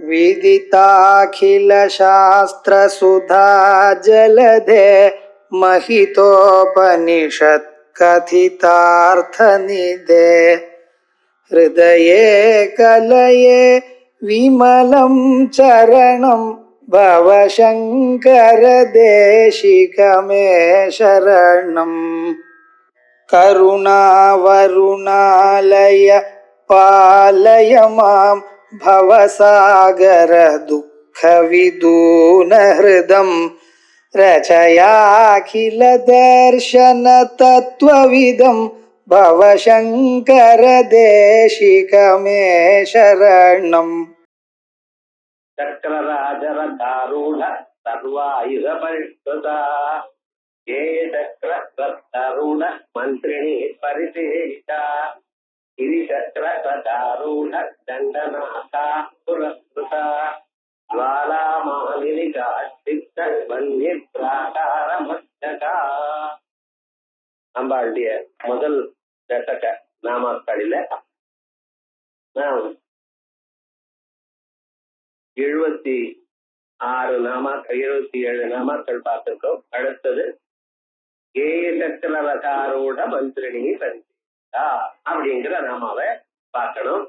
विदिताखिलशास्त्रसुधा जलधे महितोपनिषत् कथितार्थनिधे हृदये कलये विमलं चरणं भवशङ्कर देशिकमे शरणम् करुणावरुणालय पालय मां भवसागर दुःखविदूनहृदं रचयाखिल दर्शन तत्त्वविदं भवशङ्कर देशिकमे शरणम् चक्रराजरथारूढ सर्वायुधपरिष्कृता ये चक्ररथारूढ मन्त्रिणी परिसेविता गिरिचक्ररथारूढ दण्डनाथा पुरस्कृता ज्वालामालिनिका சித்தவன்னிப்ராகாரமஸ்தகா. அம்பாளுடைய முதல் தசக நாமாக்களில நாம் 76 நாமாக்கள் 77 நாமாக்கள் பார்த்திருக்கோம். அடுத்தது ஏய சக்கரரதாரூட மந்திரிணி பரிசீலிதா அப்படிங்கிற நாமாவை பார்க்கணும்.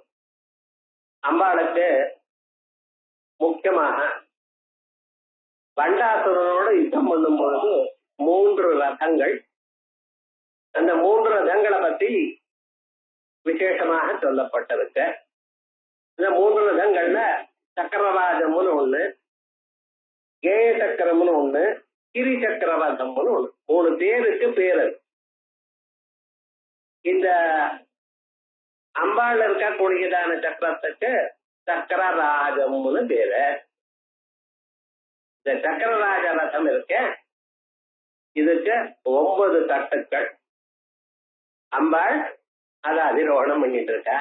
அம்பாளுக்கு முக்கியமாக பண்டாசுரனோட யுத்தம் பண்ணும் பொழுது 3 ரதங்கள், அந்த 3 ரதங்களை பத்தி விசேஷமாக சொல்லப்பட்டிருக்க. இந்த 3 ரதங்கள்ல சக்கரராஜம்னு ஒண்ணு, ஏய சக்கரம்னு ஒண்ணு, கிரி சக்கரரதம்னு ஒண்ணு, 3 பேருக்கு பேரு. இந்த அம்பாள் இருக்கக்கூடியதான சக்கரத்துக்கு சக்கரராஜம்னு பேரு. இந்த சக்கரராஜ ரதம் இருக்க, இதுக்கு 9 தட்டுக்கள். அம்பாள் அதை அதிரோகணம் பண்ணிட்டு இருக்க.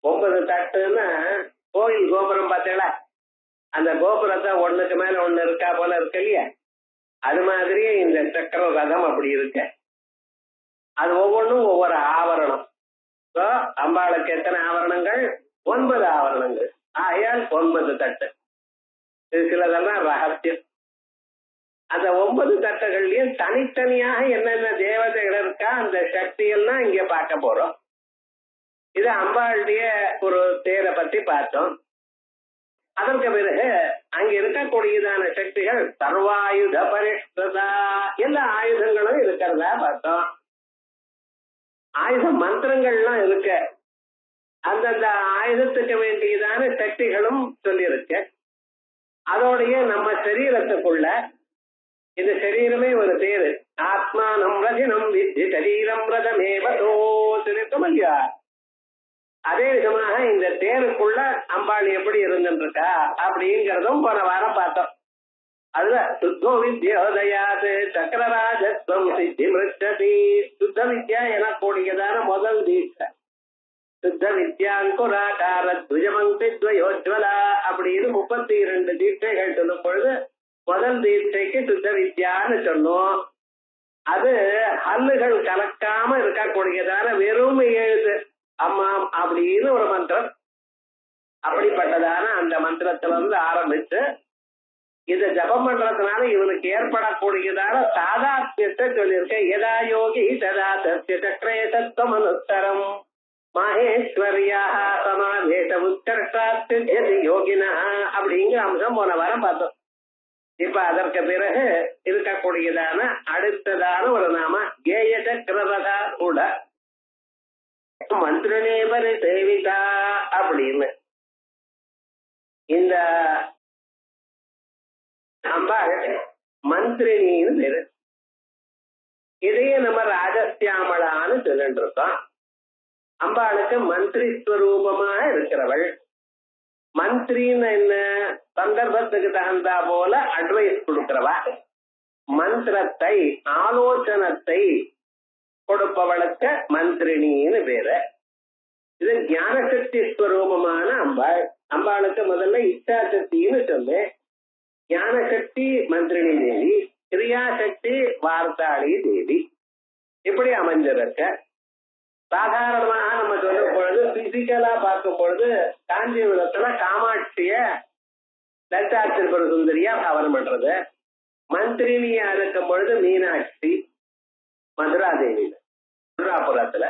9 தட்டுன்னா கோயில் கோபுரம் பார்த்தீங்களா, அந்த கோபுரத்தை ஒண்ணுக்கு மேல ஒண்ணு இருக்கா போல இருக்கு இல்லையா, அது மாதிரியே இந்த சக்கர ரதம் அப்படி இருக்க. அது ஒவ்வொன்றும் ஒவ்வொரு ஆவரணம். அம்பாளுக்கு எத்தனை ஆவரணங்கள்? 9 ஆவரணங்கள். ஆகையால் 9 தட்டு. இது சிலதெல்லாம் ரகசியம். அந்த 9 தட்டுகள்லயும் தனித்தனியாக என்னென்ன தேவதைகள் இருக்கா, அந்த சக்தியெல்லாம் இங்க பார்க்க போறோம். இது அம்பாளுடைய ஒரு தேரை பத்தி பார்த்தோம். அதற்கு பிறகு அங்க இருக்கக்கூடியதான சக்திகள் சர்வாயுத பரிஷ்கிருதா, எல்லா ஆயுதங்களும் இருக்கிறதா பார்த்தோம். ஆயுத மந்திரங்கள்லாம் இருக்க, அந்தந்த ஆயுதத்துக்கு வேண்டியதான சக்திகளும் சொல்லியிருக்க. அதோடைய நம்ம சரீரத்துக்குள்ள, இந்த சரீரமே ஒரு தேரு, ஆத்மானம் ரஜினம் வித்தி சரீரம் ரதமேவதோ சொல்லிருக்கோம் இல்லையா. அதே விதமாக இந்த தேருக்குள்ள அம்பாள் எப்படி இருந்துருக்கா அப்படிங்கிறதும் போன வாரம் பார்த்தோம். அதுல சுத்தோ வித்யோதயாது சக்கரராஜத்வம் சித்தி மிருச்சதி. சுத்த வித்யா எனக்கூடியதான முதல் தீட்சை, சுத்த வித்யாங்குராகார துஜமந்தி துவயோஜ்வலா அப்படின்னு 32 தீட்சைகள் சொல்லும் பொழுது முதல் தீட்சைக்கு சுத்த வித்யான்னு சொன்னோம். அது ஹல்லுகள் கலக்காம இருக்கக்கூடியதான வெறும் எழுது அம்மாம் அப்படின்னு ஒரு மந்திரம். அப்படிப்பட்டதான அந்த மந்திரத்துல இருந்து ஆரம்பிச்சு இதை ஜபம் பண்றதுனால இவனுக்கு ஏற்படக்கூடியதான சாதாத்மியத்தை சொல்லியிருக்க. எதா யோகி சதா தஸ்ய சக்கரே தத்துவம் அனுத்தரம் மகேஸ்வரியாக சமாவேச உத்கர்ஷாத் யோகினா அப்படிங்கிற அம்சம் போன வாரம் பார்த்தோம். இப்ப அதற்கு பிறகு இருக்கக்கூடியதான அடுத்ததான ஒரு நாம ஏய சக்கரரதா கூட மந்திரனே பரிசேவிதா அப்படின்னு. இந்த அம்பாள் மந்திரினின்னு பேரு. இதையே நம்ம ராஜசியாமளான்னு சொல்லிட்டு இருக்கோம். அம்பாளுக்கு மந்திரி ஸ்வரூபமா இருக்கிறவள். மந்திரின்னு என்ன, சந்தர்ப்பத்துக்கு தகுந்தா போல அட்வைஸ் கொடுக்கிறவா. மந்திரத்தை ஆலோசனத்தை கொடுப்பவளுக்கு மந்திரினின்னு பேரு. இது ஞான சக்தி ஸ்வரூபமான அம்பாள். அம்பாளுக்கு முதல்ல இச்சா சக்தின்னு சொல்லு. ஞான சக்தி மந்திரினி தேவி, கிரியாசக்தி வார்த்தாளி தேவி. இப்படி அமைஞ்சிருக்க. சாதாரணமாக நம்ம சொல்லும் பொழுது பிசிக்கலா பார்க்கும் பொழுது காஞ்சிபுரத்துல காமாட்சிய லலிதா திருப்பதி சுந்தரியா பாவனம் பண்றது. மந்திரினியா இருக்கும் பொழுது மீனாட்சி மதுராதேவி மதுராபுரத்துல.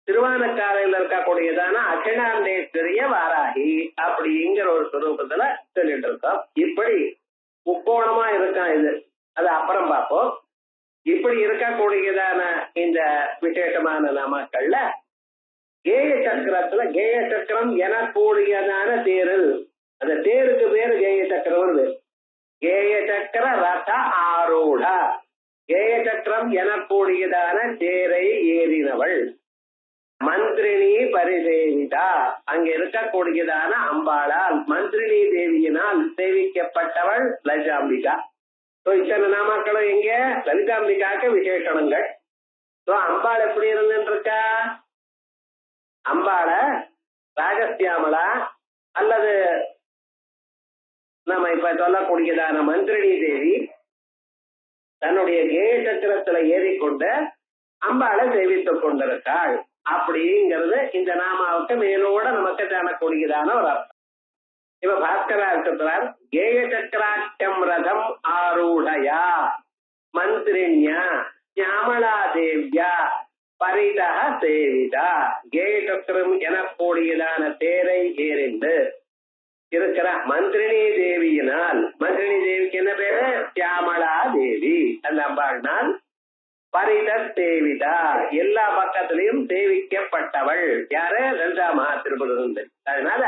திருவானக்காலையில் இருக்கக்கூடியதான அகிலாண்டேஸ்வரிய வாராகி அப்படிங்கிற ஒரு சுரூபத்துல சொல்லிட்டு இருக்கோம். இப்படி முக்கோணமா இருக்கான் இது, அது அப்புறம் பார்ப்போம். இப்படி இருக்கக்கூடியதான இந்த விசேஷமான நாமக்கள்ல கேய சக்கரத்துல கேய சக்கரம் எனக்கூடியதான தேரு, அந்த தேருக்கு பேரு கேய சக்கரம். கேய சக்கர ரத ஆரூட, கேய சக்கரம் எனக்கூடியதான தேரை ஏறினவள் மந்திரினி பரிசேவிதா. அங்க இருக்கக்கூடியதான அம்பாளால் மந்திரினி தேவியினால் சேவிக்கப்பட்டவள் லலிதாம்பிகா. இத்தனை நாமாக்களும் எங்க லலிதாம்பிகாக்கு விசேஷணங்கள். அம்பாள் எப்படி இருந்துருக்கா? அம்பாள ராஜஸ்தியாமலா அல்லது நம்ம இப்ப சொல்லக்கூடியதான மந்திரினி தேவி தன்னுடைய கேய சக்கரத்துல ஏறிக்கொண்டு அம்பாளை சேவித்துக் கொண்டிருக்காள் அப்படிங்கிறது இந்த நாமாவுக்கு மேலோட நமக்கு காணக்கூடியதான ஒரு அர்த்தம். இப்ப பாஸ்கரா இருக்கிறார், கேய சக்கராட்டம் ரதம் ஆரூடயா மந்திரிண்யா ஞாமலா தேவியா பரிதக சேவிதா. கேய சக்கரம் எனக்கூடியதான தேரை ஏறிந்து இருக்கிற மந்திரினி தேவியினால், மந்திரினி தேவிக்கு என்ன பேரு? சியாமலா தேவி. அந்த அம்பாள்னால் பரித சேவிதா, எல்லா பக்கத்திலையும் சேவிக்கப்பட்டவள். யாரு? லலிதா மகா திருப்பதி சுந்தரி. அதனால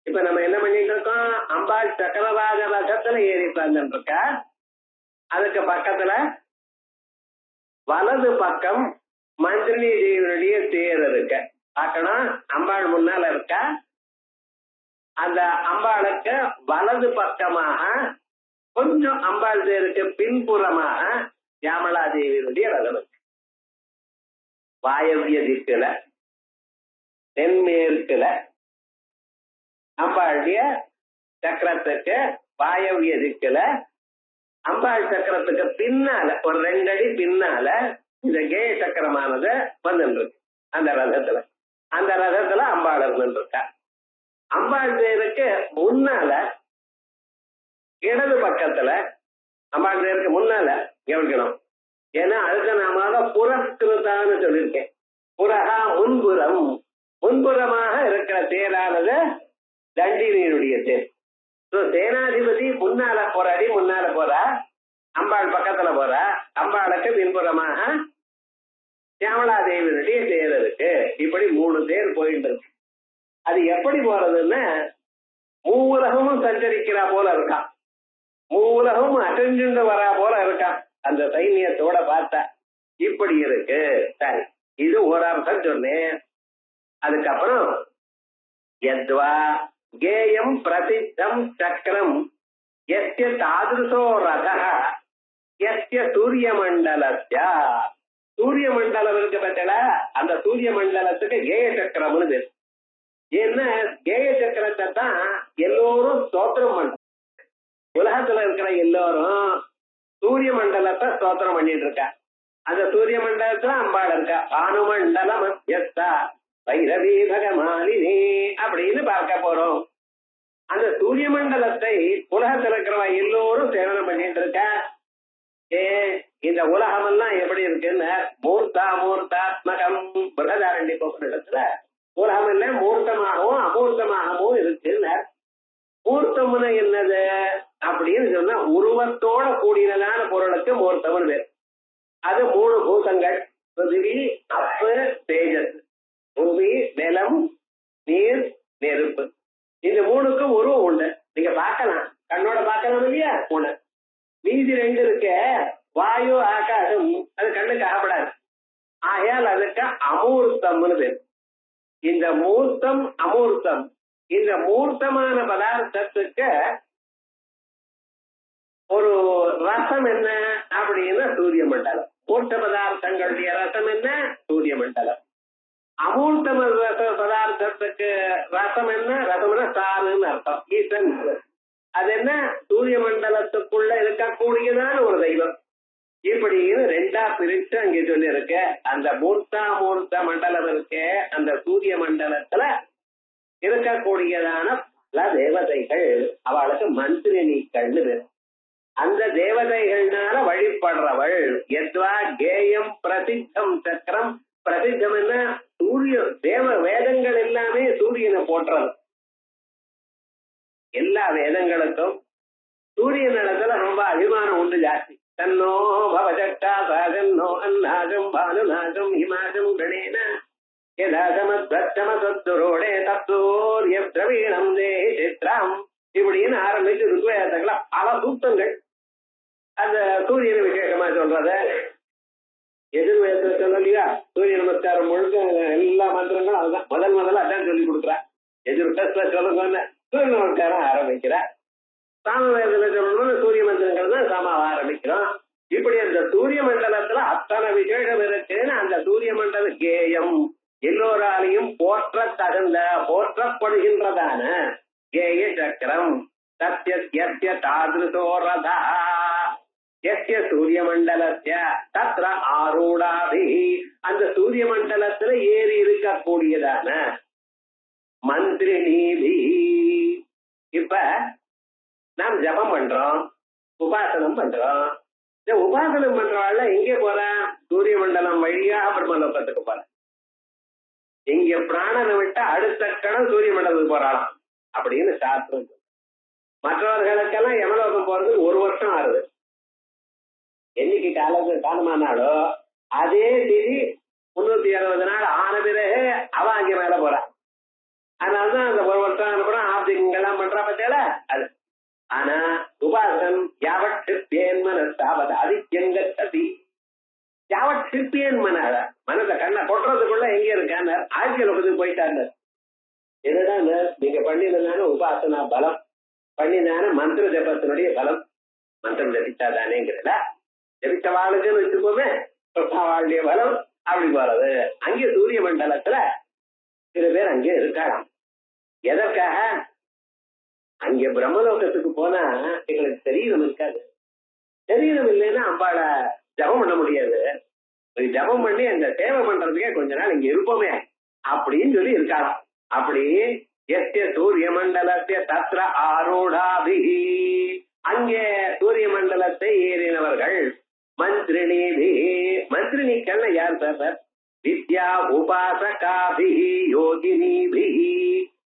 இப்ப நம்ம என்ன பண்ணிட்டு இருக்கோம்? அம்பாள் சக்கரராஜ ரகத்துல ஏறி உட்கார்ந்துட்டு இருக்கா. அதுக்கு பக்கத்துல வலது பக்கம் மந்திரினி தேவியுடைய தேர் இருக்க பார்க்கணும். அம்பாள் முன்னால இருக்கா. அந்த அம்பாளுக்கு வலது பக்கமாக கொஞ்சம் அம்பாள் தேருக்கு பின்புறமாக யாமலா தேவியுடைய ரதம் இருக்கு. வாயவிய திக்குல தென்மேற்குல அம்பாளுடைய சக்கரத்துக்கு வாயவிய திக்குல அம்பாள் சக்கரத்துக்கு பின்னால ஒரு 2 அடி பின்னால இந்த கேய சக்கரமானது வந்துருக்கு. அந்த ரதத்துல அம்பாள் இருந்துருக்கா. அம்பாள் தேருக்கு முன்னால இடது பக்கத்துல, அம்பாள் தேருக்கு முன்னால கவனிக்கணும். ஏன்னா அதுக்கு நாம புறஸ்கிருதான்னு சொல்லியிருக்கேன். புறகா முன்புறம், முன்புறமாக இருக்கிற தேரானது தண்டினியுடைய தேர். சேனாதிபதி முன்னால போற அடி முன்னால போறா, அம்பாள் பக்கத்துல போறா. அம்பாளுக்கு பின்புறமாக சியாமலாதேவியுடைய தேர் இருக்கு. இப்படி 3 தேர் போயிட்டு இருக்கு. அது எப்படி போறதுன்னா மூவுலகமும் சஞ்சரிக்கிறா போல இருக்கான், மூவுலகமும் அடைஞ்சுண்டு வரா போல இருக்கான் அந்த சைன்யத்தோட பார்த்தா. இப்படி இருக்கு. சரி, இது ஒரு அர்த்தம் சொன்னேன். அதுக்கப்புறம் யத்வா கேயம் பிரசித்தம் சக்கரம் எஸ்ய தாதுருசோ ரதः எஸ்ய சூரிய மண்டலஸ்ய. சூரிய மண்டலம் இருக்கு பத்தல, அந்த சூரிய மண்டலத்துக்கு கேய சக்கரம்னு பேரு. ஏன்னா கேய சக்கரத்தை தான் எல்லோரும் ஸ்தோத்திரம் பண்ற. உலகத்துல இருக்கிற எல்லோரும் சூரிய மண்டலத்தை ஸ்தோத்திரம் பண்ணிட்டு இருக்கா. அந்த சூரிய மண்டலத்துல அம்பாள் இருக்கா. பானுமண்டல மத்தியஸ்தா பைரவி பகமாலினி அப்படின்னு பார்க்க போறோம். அந்த சூரிய மண்டலத்தை உலகத்துல இருக்கிறவ எல்லோரும் சேவனம் பண்ணிட்டு இருக்கா. இந்த உலகம் எல்லாம் எப்படி இருக்குன்னு மூர்த்தாத்மகம் பிரகதாரண்ய கோபுரத்துல உலகம் எல்லாம் மூர்த்தமாகவும் அமூர்த்தமாகவும் இருக்குன்னு. மூர்த்தம்னு என்னது அப்படின்னு சொன்னா உருவத்தோட கூடினதான பொருளுக்கு மூர்த்தம்னு பேர். அது 3 பூதங்கள், பிருத்திவி அப்பு தேஜஸ். பூமி நிலம் நீர் நெருப்பு, இந்த 3க்கும் உருவம் உண்டு. நீங்க பார்க்கலாம், கண்ணோட பார்க்கலாம் இல்லையா? 3. மீதி 2 இருக்கு, வாயு ஆகாசம், அது கண்ணுக்கு ஆகப்படாது. ஆகையால் அதுக்கு அமூர்த்தம்னு பேர். இந்த மூர்த்தம் அமூர்த்தம், இந்த மூர்த்தமான பதார்த்தத்துக்கு ஒரு ரசம் என்ன அப்படின்னா சூரிய மண்டலம். மூர்த்த பதார்த்தங்களுடைய ரசம் என்ன? சூரிய மண்டலம். அமூர்த்த பதார்த்தத்துக்கு ரசம் என்ன? ரசம்னா சாருன்னு அர்த்தம், ஈசன். அது என்ன? சூரிய மண்டலத்துக்குள்ள இருக்கக்கூடியதான ஒரு தெய்வம். இப்படின்னு 2ஆ பிரித்து அங்கே சொல்லி இருக்க. அந்த மூர்த்த மண்டலம் இருக்க, அந்த சூரிய மண்டலத்துல இருக்கக்கூடியதான பல தேவதை தேவதைகள், அவளுக்கு மந்திரினிகள்னு பேர். அந்த தேவதைகள்னால வழிபடுறவள். எத்வா கேயம் பிரசித்தம் சக்கரம். பிரசித்தம் என்ன? சூரிய தேவ வேதங்கள் எல்லாமே சூரியனை போற்றது. எல்லா வேதங்களுக்கும் சூரிய நடத்துல ரொம்ப அபிமானம் உண்டு ஜாஸ்தி. தன்னோ பவஜட்டா சாகன்னோ அன்னாகம் பானுநாகம் ஹிமாகம் கணேன யதாசமத்வச்சமசத்துரோடே தத்தூரிய திரவீணம் தேஹி சித்ராம் இப்படின்னு ஆரம்பிச்சு ருத்வேதங்கள பல சூக்தங்கள் அந்த சூரியனை விசேஷமா சொல்றத. எதிர்வேதத்தை சொல்லலையா? சூரிய நமஸ்காரம் முழுக்க எல்லா மந்திரங்களும் அதுதான் முதல்ல அதான் சொல்லி கொடுக்குறா. எதிர்த்த சொல்லுங்க சூரிய நமஸ்காரம் ஆரம்பிக்கிறா. சாமவேதத்துல சொல்லணும்னு சூரிய மந்திரங்கள் தான் சாமாவை ஆரம்பிக்கிறோம். இப்படி அந்த சூரிய மண்டலத்துல அத்தனை விசேஷம் இருக்குன்னு அந்த சூரிய மண்டல கேயம் எல்லோராலையும் போற்ற தகுந்த போற்றப்படுகின்றதான கேய சக்கரம் சத்ய தாதிருசோரதா எஸ்ய சூரிய மண்டலத்திய தத்ர ஆரூடாபி அந்த சூரிய மண்டலத்துல ஏறி இருக்கக்கூடியதான மந்திரினீபி. இப்ப நாம் ஜபம் பண்றோம், உபாசனம் பண்றோம். இந்த உபாசனம் பண்றவாள் எங்கே போற? சூரிய மண்டலம் வழியா பிரம்மலோகத்துக்கு போற. இங்க பிராணனை விட்டு அடுத்த கணம் சூரிய மண்டலத்துக்கு போறாளாம் அப்படின்னு சாஸ்திரம். மற்றவர்களுக்கெல்லாம் யமலோகம் போறதுக்கு 1 வருஷம் ஆறுது. என்னைக்கு காலமானாலோ அதே திதி 360 நாள் ஆன பிறகு அவ அங்க மேல போறா. அதனாலதான் அந்த 1 வருஷம் அனுப்புறோம் ஆப்திகெல்லாம் பண்றா பத்தியால அது. ஆனா உபாசனம் யாவட் சிற்பியன் மனசாவது அதித்யங்கதி யாவட் சிற்பியன் மனதை கண்ணை கொட்டுறதுக்குள்ள எங்க இருக்கான்னு ஆட்சியலோகத்துக்கு போயிட்டாங்க. என்னடா நீங்க பண்ணினதான உபாசனா பலம், பண்ணிதான மந்திர ஜபத்தினுடைய பலம். மந்திரம் ஜபிச்சாதானேங்கிறத ஜபிச்ச வாழ்க்கைன்னு வச்சுக்கோமே, வாழ்க்கைய பலம் அப்படி போறது. அங்கே சூரிய மண்டலத்துல சில பேர் அங்கே இருக்கலாம். எதற்காக? அங்க பிரம்மலோகத்துக்கு போனா எங்களுக்கு சரீரம் இருக்காது. சரீரம் இல்லைன்னா அம்பாட ஜபம் பண்ண முடியாது. ஜபம் பண்ணி அந்த சேவை பண்றதுக்கே கொஞ்ச நாள் இங்க இருப்போமே அப்படின்னு சொல்லி இருக்கலாம். அப்படி எஸ்ய சூரிய மண்டலத்தை தத்ர ஆரூடாபிஹி அங்கே சூரிய மண்டலத்தை ஏறினவர்கள் மந்திரினிபிஹி. மந்திரினிகள் யார் சார்? வித்யா உபாசகாபிஹி யோகினிபிஹி.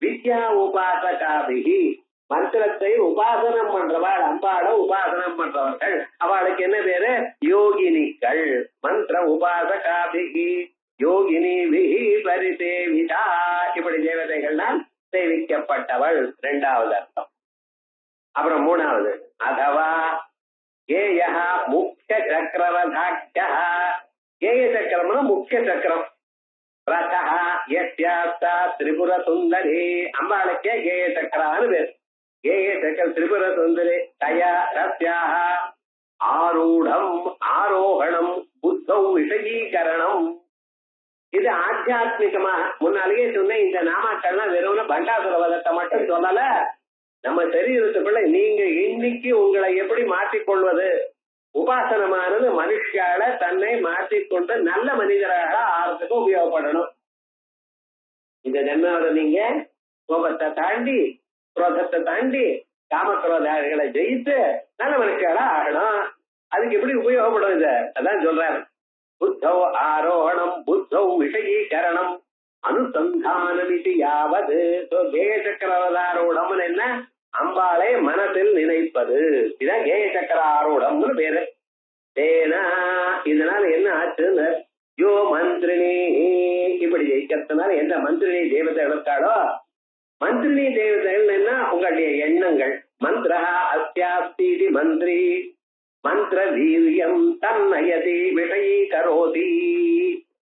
வித்யா உபாசகாபிஹி மந்திரத்தை உபாசனம் பண்றவாள், அம்பாட உபாசனம் பண்றவர்கள். அவளுக்கு என்ன பேரு? யோகினிகள். மந்திர உபாசகாபிகி யோகினிபிஹி பரிசேவிதா. இப்படி தேவதைகள்னால் சேவிக்கப்பட்டவள் 2வது அர்த்தம். அப்புறம் 3வது அதவா ஏய முக்கிய சக்கரவதாக்கிய. ஏய சக்கரம்னா முக்கிய சக்கரம். திரிபுர சுந்தரி அம்பாளுக்கே கேய சக்கரான்னு பேர். கேய சக்கரம் திரிபுர சுந்தரி தயா ரஸ்யாக ஆரூடம் ஆரோகணம் புத்தௌ விஷயீகரணம். இது ஆத்தியாத்மிகமாக முன்னாலேயே சொன்ன இந்த நாமாக்கள்லாம் வெறும் பண்டாசுரவதத்தை மட்டும் சொல்லல. நம்ம சரீரத்துக்குள்ள நீங்க இன்னைக்கு உங்களை எப்படி மாற்றிக்கொள்வது, உபாசனமானது மனுஷால தன்னை மாற்றிக்கொண்டு நல்ல மனிதராக ஆறதுக்கு உபயோகப்படணும். இந்த ஜன்மாவில நீங்க கோபத்தை தாண்டி குரோதத்தை தாண்டி காமக்ரோதாரிகளை ஜெயித்து நல்ல மனுஷாலா ஆகணும். அதுக்கு எப்படி உபயோகப்படும்? இத அதான் சொல்றாரு. புத்தௌ ஆரோகணம் புத்தௌ விஷயீகரணம் அனுசந்தானம் இது யாவது. கேய சக்கரவதாரோடம்னு என்ன? அம்பாளை மனதில் நினைப்பது. இதான் கேய சக்கர ஆரோடம்னு பேரு. இதனால என்ன ஆச்சுன்னு யோ மந்திரினி இப்படி ஜெயிக்கிறதுனால எந்த மந்திரினி தேவதை இருக்காளோ, மந்திரினி தேவதைகள் என்ன? உங்களுடைய எண்ணங்கள். மந்திர அஸ்யாஸ்தி மந்திரி மந்திர வீரியம் தன்னயதி விஷயீகரோதி.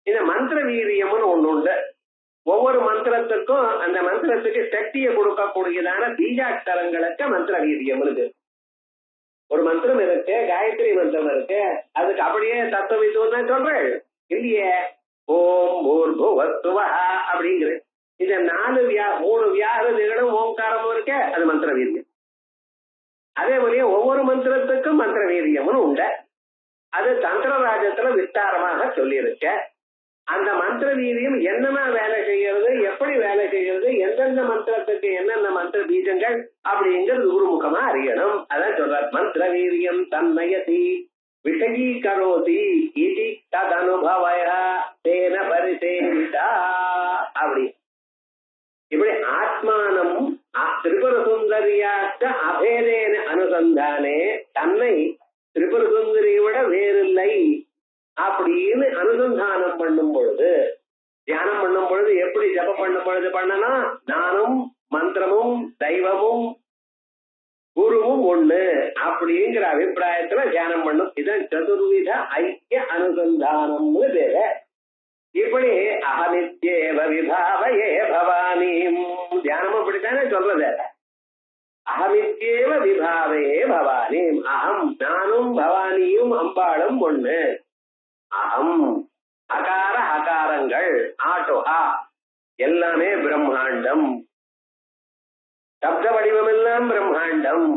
இந்த மந்திர வீரியம்னு ஒண்ணு உண்டு. ஒவ்வொரு மந்திரத்துக்கும் அந்த மந்திரத்துக்கு சக்தியை கொடுக்கக்கூடியதான பீஜாட்சரங்களுக்கு மந்திர வீரியம் இருக்கு. ஒரு மந்திரம் இருக்கு, காயத்ரி மந்திரம் இருக்கு, அதுக்கு அப்படியே தத்துவம் தான் சொல்றேன் இல்லையே. ஓம் பூர்புவஸ்துவ அப்படிங்கிற இந்த 3 வியாகிருதிகளும் ஓங்காரமும் இருக்க, அது மந்திர வீரியம். அதே போலயே ஒவ்வொரு மந்திரத்துக்கும் மந்திர வீரியம்னு உண்டு. அது தந்திரராஜத்துல விஸ்தாரமாக சொல்லியிருக்க. அந்த மந்திர வீரியம் என்னமா வேலை செய்யறது, எப்படி வேலை செய்யறது, எந்தெந்த மந்திரத்துக்கு என்னென்ன மந்திர பீஜங்கள் அப்படிங்கிறது குருமுகமா அறியணும். அதான் சொல்றார், மந்திர வீரியம் தன்மயதி விஷயீகரோதி இதி ததனுபவய தேன பரிசேவிதா. அப்படி இப்படி ஆத்மானம் திரிபுர சுந்தரியாச்ச அபேதேன அனுசந்தானே, தன்னை திரிபுர சுந்தரியை விட வேறில்லை அப்படின்னு அனுசந்தானம் பண்ணும் பொழுது, தியானம் பண்ணும் பொழுது எப்படி ஜபம் பண்ணும் பொழுது பண்ணணும், நானும் மந்திரமும் தெய்வமும் குருவும் ஒண்ணு அப்படிங்கிற அபிப்பிராயத்துல தியானம் பண்ணும். இதான் சதுர்வித ஐக்கிய அனுசந்தானம்னு பேரு. இப்படி அகமித்யேவ விபாவயே பவானியும் தியானம் அப்படித்தானே சொல்றது. அகமித்யேவ விபாவையே பவானியும், அகம் நானும் பவானியும் அம்பாளும் ஒண்ணு. அகம் அகார அகாரங்கள் ஆட்டோஹா எல்லாமே பிரம்மாண்டம், சப்த வடிவம் எல்லாம் பிரம்மாண்டம்.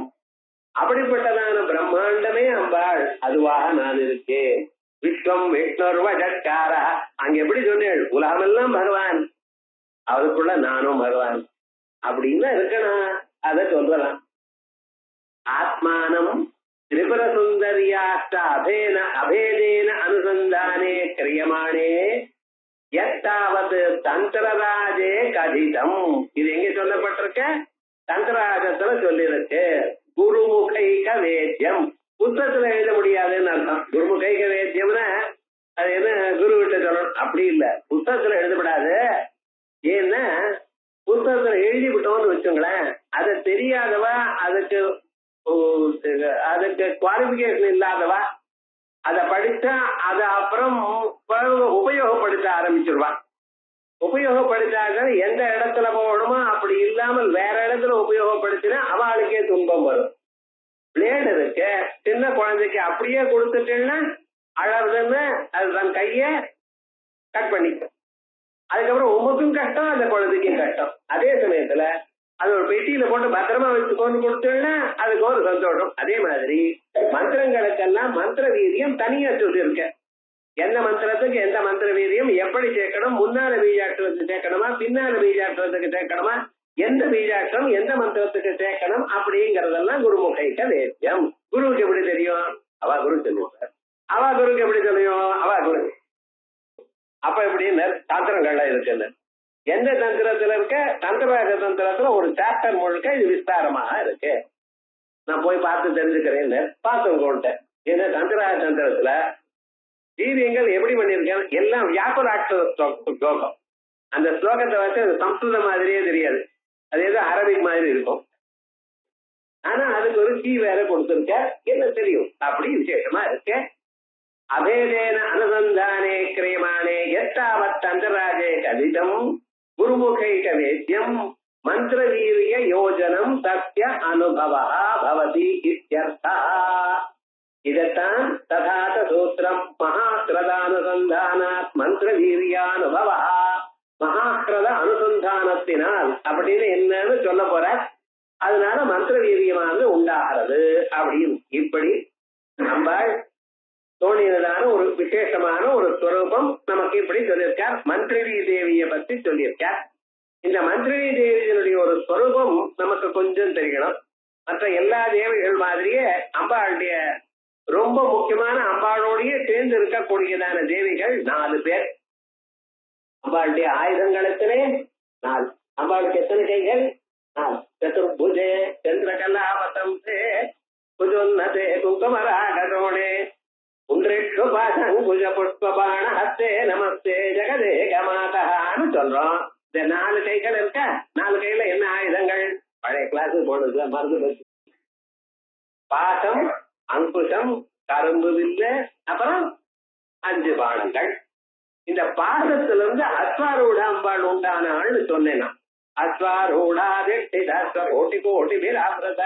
அப்படிப்பட்டதான பிரம்மாண்டமே அம்பாள், அதுவாக நான் இருக்கேன். விஸ்வம் விஷ்ணுர்வ ஜட்கார, அங்க எப்படி சொன்னேன், உலகமெல்லாம் பகவான், அதுக்குள்ள நானும் பகவான் அப்படின்னு இருக்கணும். அத சொல்லலாம். ஆத்மானம் திரிபுர சுந்தரியாஷ்ட அபேதேன அனுசந்தானே கிரியமானே எத்தாவது தந்திரராஜே கதிதம். இது எங்க சொல்லப்பட்டிருக்க, தந்திரராஜத்துல சொல்லிருக்கு. குருமுகைக வேத்தியம், புத்தகத்துல எழுத முடியாதுன்னு அர்த்தம். குருமுகைக வேத்தியம்னா அது என்ன குரு கிட்ட சொல்லணும் அப்படி இல்ல, புத்தகத்துல எழுதப்படாது. ஏன்னா புத்தகத்துல எழுதி விட்டோம்னு வச்சுங்களேன், அதை தெரியாதவா, அதுக்கு குவாலிபிகேஷன் இல்லாதவா அதை படிச்சா அதை அப்புறம் உபயோகப்படுத்த ஆரம்பிச்சிருவான். உபயோகப்படுத்தாத எந்த இடத்துல போகணுமோ அப்படி இல்லாமல் வேற இடத்துல உபயோகப்படுத்தினா அவளுக்கே துன்பம் வரும். பிளேடு இருக்கு, சின்ன குழந்தைக்கு அப்படியே கொடுத்துட்டேன்னா அழகுன்னு அது தன் கைய கட் பண்ணிக்கும். அதுக்கப்புறம் உமக்கும் கஷ்டம், அந்த குழந்தைக்கும் கஷ்டம். அதே சமயத்துல அது ஒரு பெட்டியில போட்டு பத்திரமா வச்சு கொண்டு கொடுத்தோம்னா அதுக்கு ஒரு சந்தோஷம். அதே மாதிரி மந்திரங்களுக்கெல்லாம் மந்திர வீரியம் தனியா சொல்லி இருக்க. எந்த மந்திரத்துக்கு எந்த மந்திர வீரியம் எப்படி சேர்க்கணும், முன்னால பீஜாட்சரத்துக்கு சேர்க்கணுமா பின்னால பீஜாட்சரத்துக்கு சேர்க்கணுமா, எந்த பீஜாட்சரம் எந்த மந்திரத்துக்கு சேர்க்கணும் அப்படிங்கறதெல்லாம் குருமுகைக்க வேத்தியம். குருவுக்கு எப்படி தெரியும், அவா குரு சொல்லுவாங்க. அவா குருக்கு எப்படி தெரியும், அவா குரு. அப்ப எப்படின்னு சாத்திரங்கள்ல இருக்குன்னு எந்த தந்திரத்துல இருக்க, தந்திரராஜ தந்திரத்துல ஒரு சாப்டர் முழுக்க இது விஸ்தாரமாக இருக்கு. நான் போய் பார்த்து தெரிஞ்சுக்கிறேன்னு பார்த்துக்கோன்ட்டேன். இந்த தந்திரராஜ தந்திரத்துல வீரியங்கள் எப்படி பண்ணிருக்கேன், எல்லாம் வியாபராட்சர ஸ்லோகம். அந்த ஸ்லோகத்தை வச்சு அது சம்ஸ்கிருத மாதிரியே தெரியாது, அது ஏதோ அரபிக் மாதிரி இருக்கும். ஆனா அதுக்கு ஒரு கீ வேற கொடுத்துருக்க, என்ன தெரியும் அப்படி விசேஷமா இருக்கு. அபேதேன அனுசந்தானே கிரியமானே எத்தாவத் தந்திரராஜே கதிதம் குருமுகைக வேத்தியம் மந்திர வீரிய யோஜனம் சத்ய அனுபவா பவதி இத்யர்த்தா. இதத்தான் ததாத சூத்திரம் மகாக்கிரதானுசந்தானாத் மந்திர வீரியானுபவா, மகாக்கிரத அனுசந்தானத்தினால் அப்படின்னு என்னன்னு சொல்ல போற. அதனால மந்திர வீரியமானது உண்டாகிறது அப்படின்னு. இப்படி நம்பாள் தோணியதான ஒரு விசேஷமான ஒரு ஸ்வரூபம் நமக்கு இப்படி சொல்லியிருக்கார். மந்திரி தேவியை பத்தி சொல்லியிருக்கார். இந்த மந்திரி தேவியினுடைய ஒரு ஸ்வரூபம் நமக்கு கொஞ்சம் தெரியணும். மற்ற எல்லா தேவிகள் மாதிரியே அம்பாளுடைய ரொம்ப முக்கியமான அம்பாளோடைய சேர்ந்து இருக்கக்கூடியதான தேவிகள் 4 பேர். அம்பாளுடைய ஆயுதங்களத்திலே 4. அம்பாளுக்கு எத்தனை கைகள், 4. சதுர்புஜே சந்திரகலாவதம் புஜோன்னதே குங்குமராகதோணே குன்றேஷு பாசங்குஜ புஷ்பபாண ஹஸ்தே நமஸ்தே ஜெகதேக மாதான்னு சொல்றோம். இந்த 4 கைகள் இருக்க, 4 கையில என்ன ஆயுதங்கள், பழைய கிளாஸ் போனதுல மருந்து வச்சு பாசம், அங்குஷம், கரும்பு வில்லு, அப்புறம் 5 பானங்கள். இந்த பாசத்திலிருந்து அஸ்வாரூட அம்பாள் உண்டானாள்னு சொன்னேன். அஸ்வாரூடா கோட்டி கோட்டி வீராபிரத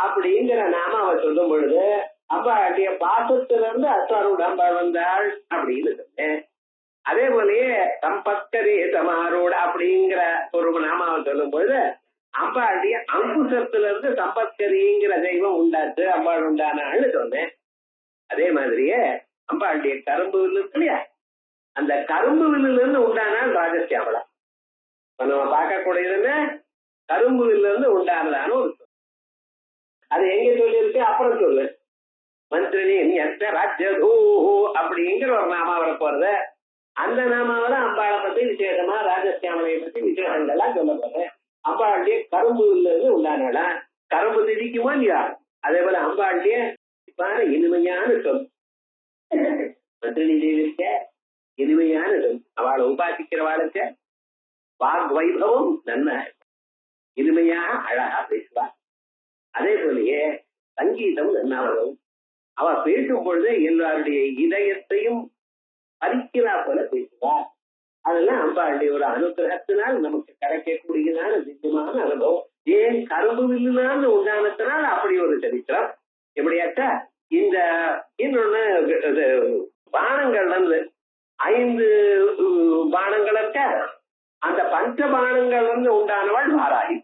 அப்படிங்கிற நாம அவர் சொல்லும் பொழுது அம்பாளுடைய பாசத்திலிருந்து அஸ்வாரூட அம்பாள் வந்தாள் அப்படின்னு சொன்னேன். அதே போலயே சம்பத்கரி சமாரூட அப்படிங்கிற ஒரு நாமாவை சொல்லும் பொழுது அம்பாளுடைய அங்குசத்திலிருந்து சம்பத்கரிங்கிற தெய்வம் உண்டாச்சு, அம்பாள் உண்டானாள்னு சொன்னேன். அதே மாதிரியே அம்பாளுடைய கரும்பு இருக்கு இல்லையா, அந்த கரும்பு வில்லுல இருந்து உண்டானால் ராஜசியாமலா. நம்ம பார்க்கக்கூடியதுன்னு கரும்பு வில்லுல இருந்து உண்டானதான ஒரு சொல். அது எங்க சொல்லியிருக்கு அப்புறம் சொல்லு. மந்திரினி ராஜ்யதூ அப்படிங்கிற ஒரு நாமா வர போறது. அந்த நாமாவில அம்பாளை பத்தி விசேஷமா ராஜசியாமலையை பத்தி விசேஷங்கள்லாம் சொல்ல போறது. அம்பாளுடைய கரும்பு வில்லுல இருந்து உண்டானா கரும்பு திதிக்குமா இல்லையா? அதே போல அம்பாளுடைய இனிமையான சொல் மந்திரினி தேவிக்க இனிமையான சொல். அவளை உபாசிக்கிறவாளுக்கு வாக் வைபவம் நன்மை, இனிமையா அழகா பேசுவா. அதே போலயே சங்கீதம் நன்னா வரும். அவ பேசும் பொழுது எல்லாருடைய இதயத்தையும் பறிக்கிறா போல பேசுவார். அதெல்லாம் அம்பாளுடைய ஒரு அனுகிரகத்தினால் நமக்கு கிடைக்கக்கூடியதான திட்டமான அனுபவம். ஏன் கரும்பு வில்லுனான்னு உண்டானத்தினால் அப்படி ஒரு சரித்திரம். எப்படியாச்சா இந்த இன்னொன்னு பானங்கள் வந்து 5 பானங்கள் இருக்க, அந்த பஞ்ச பானங்கள் வந்து உண்டானவள் வாராகி.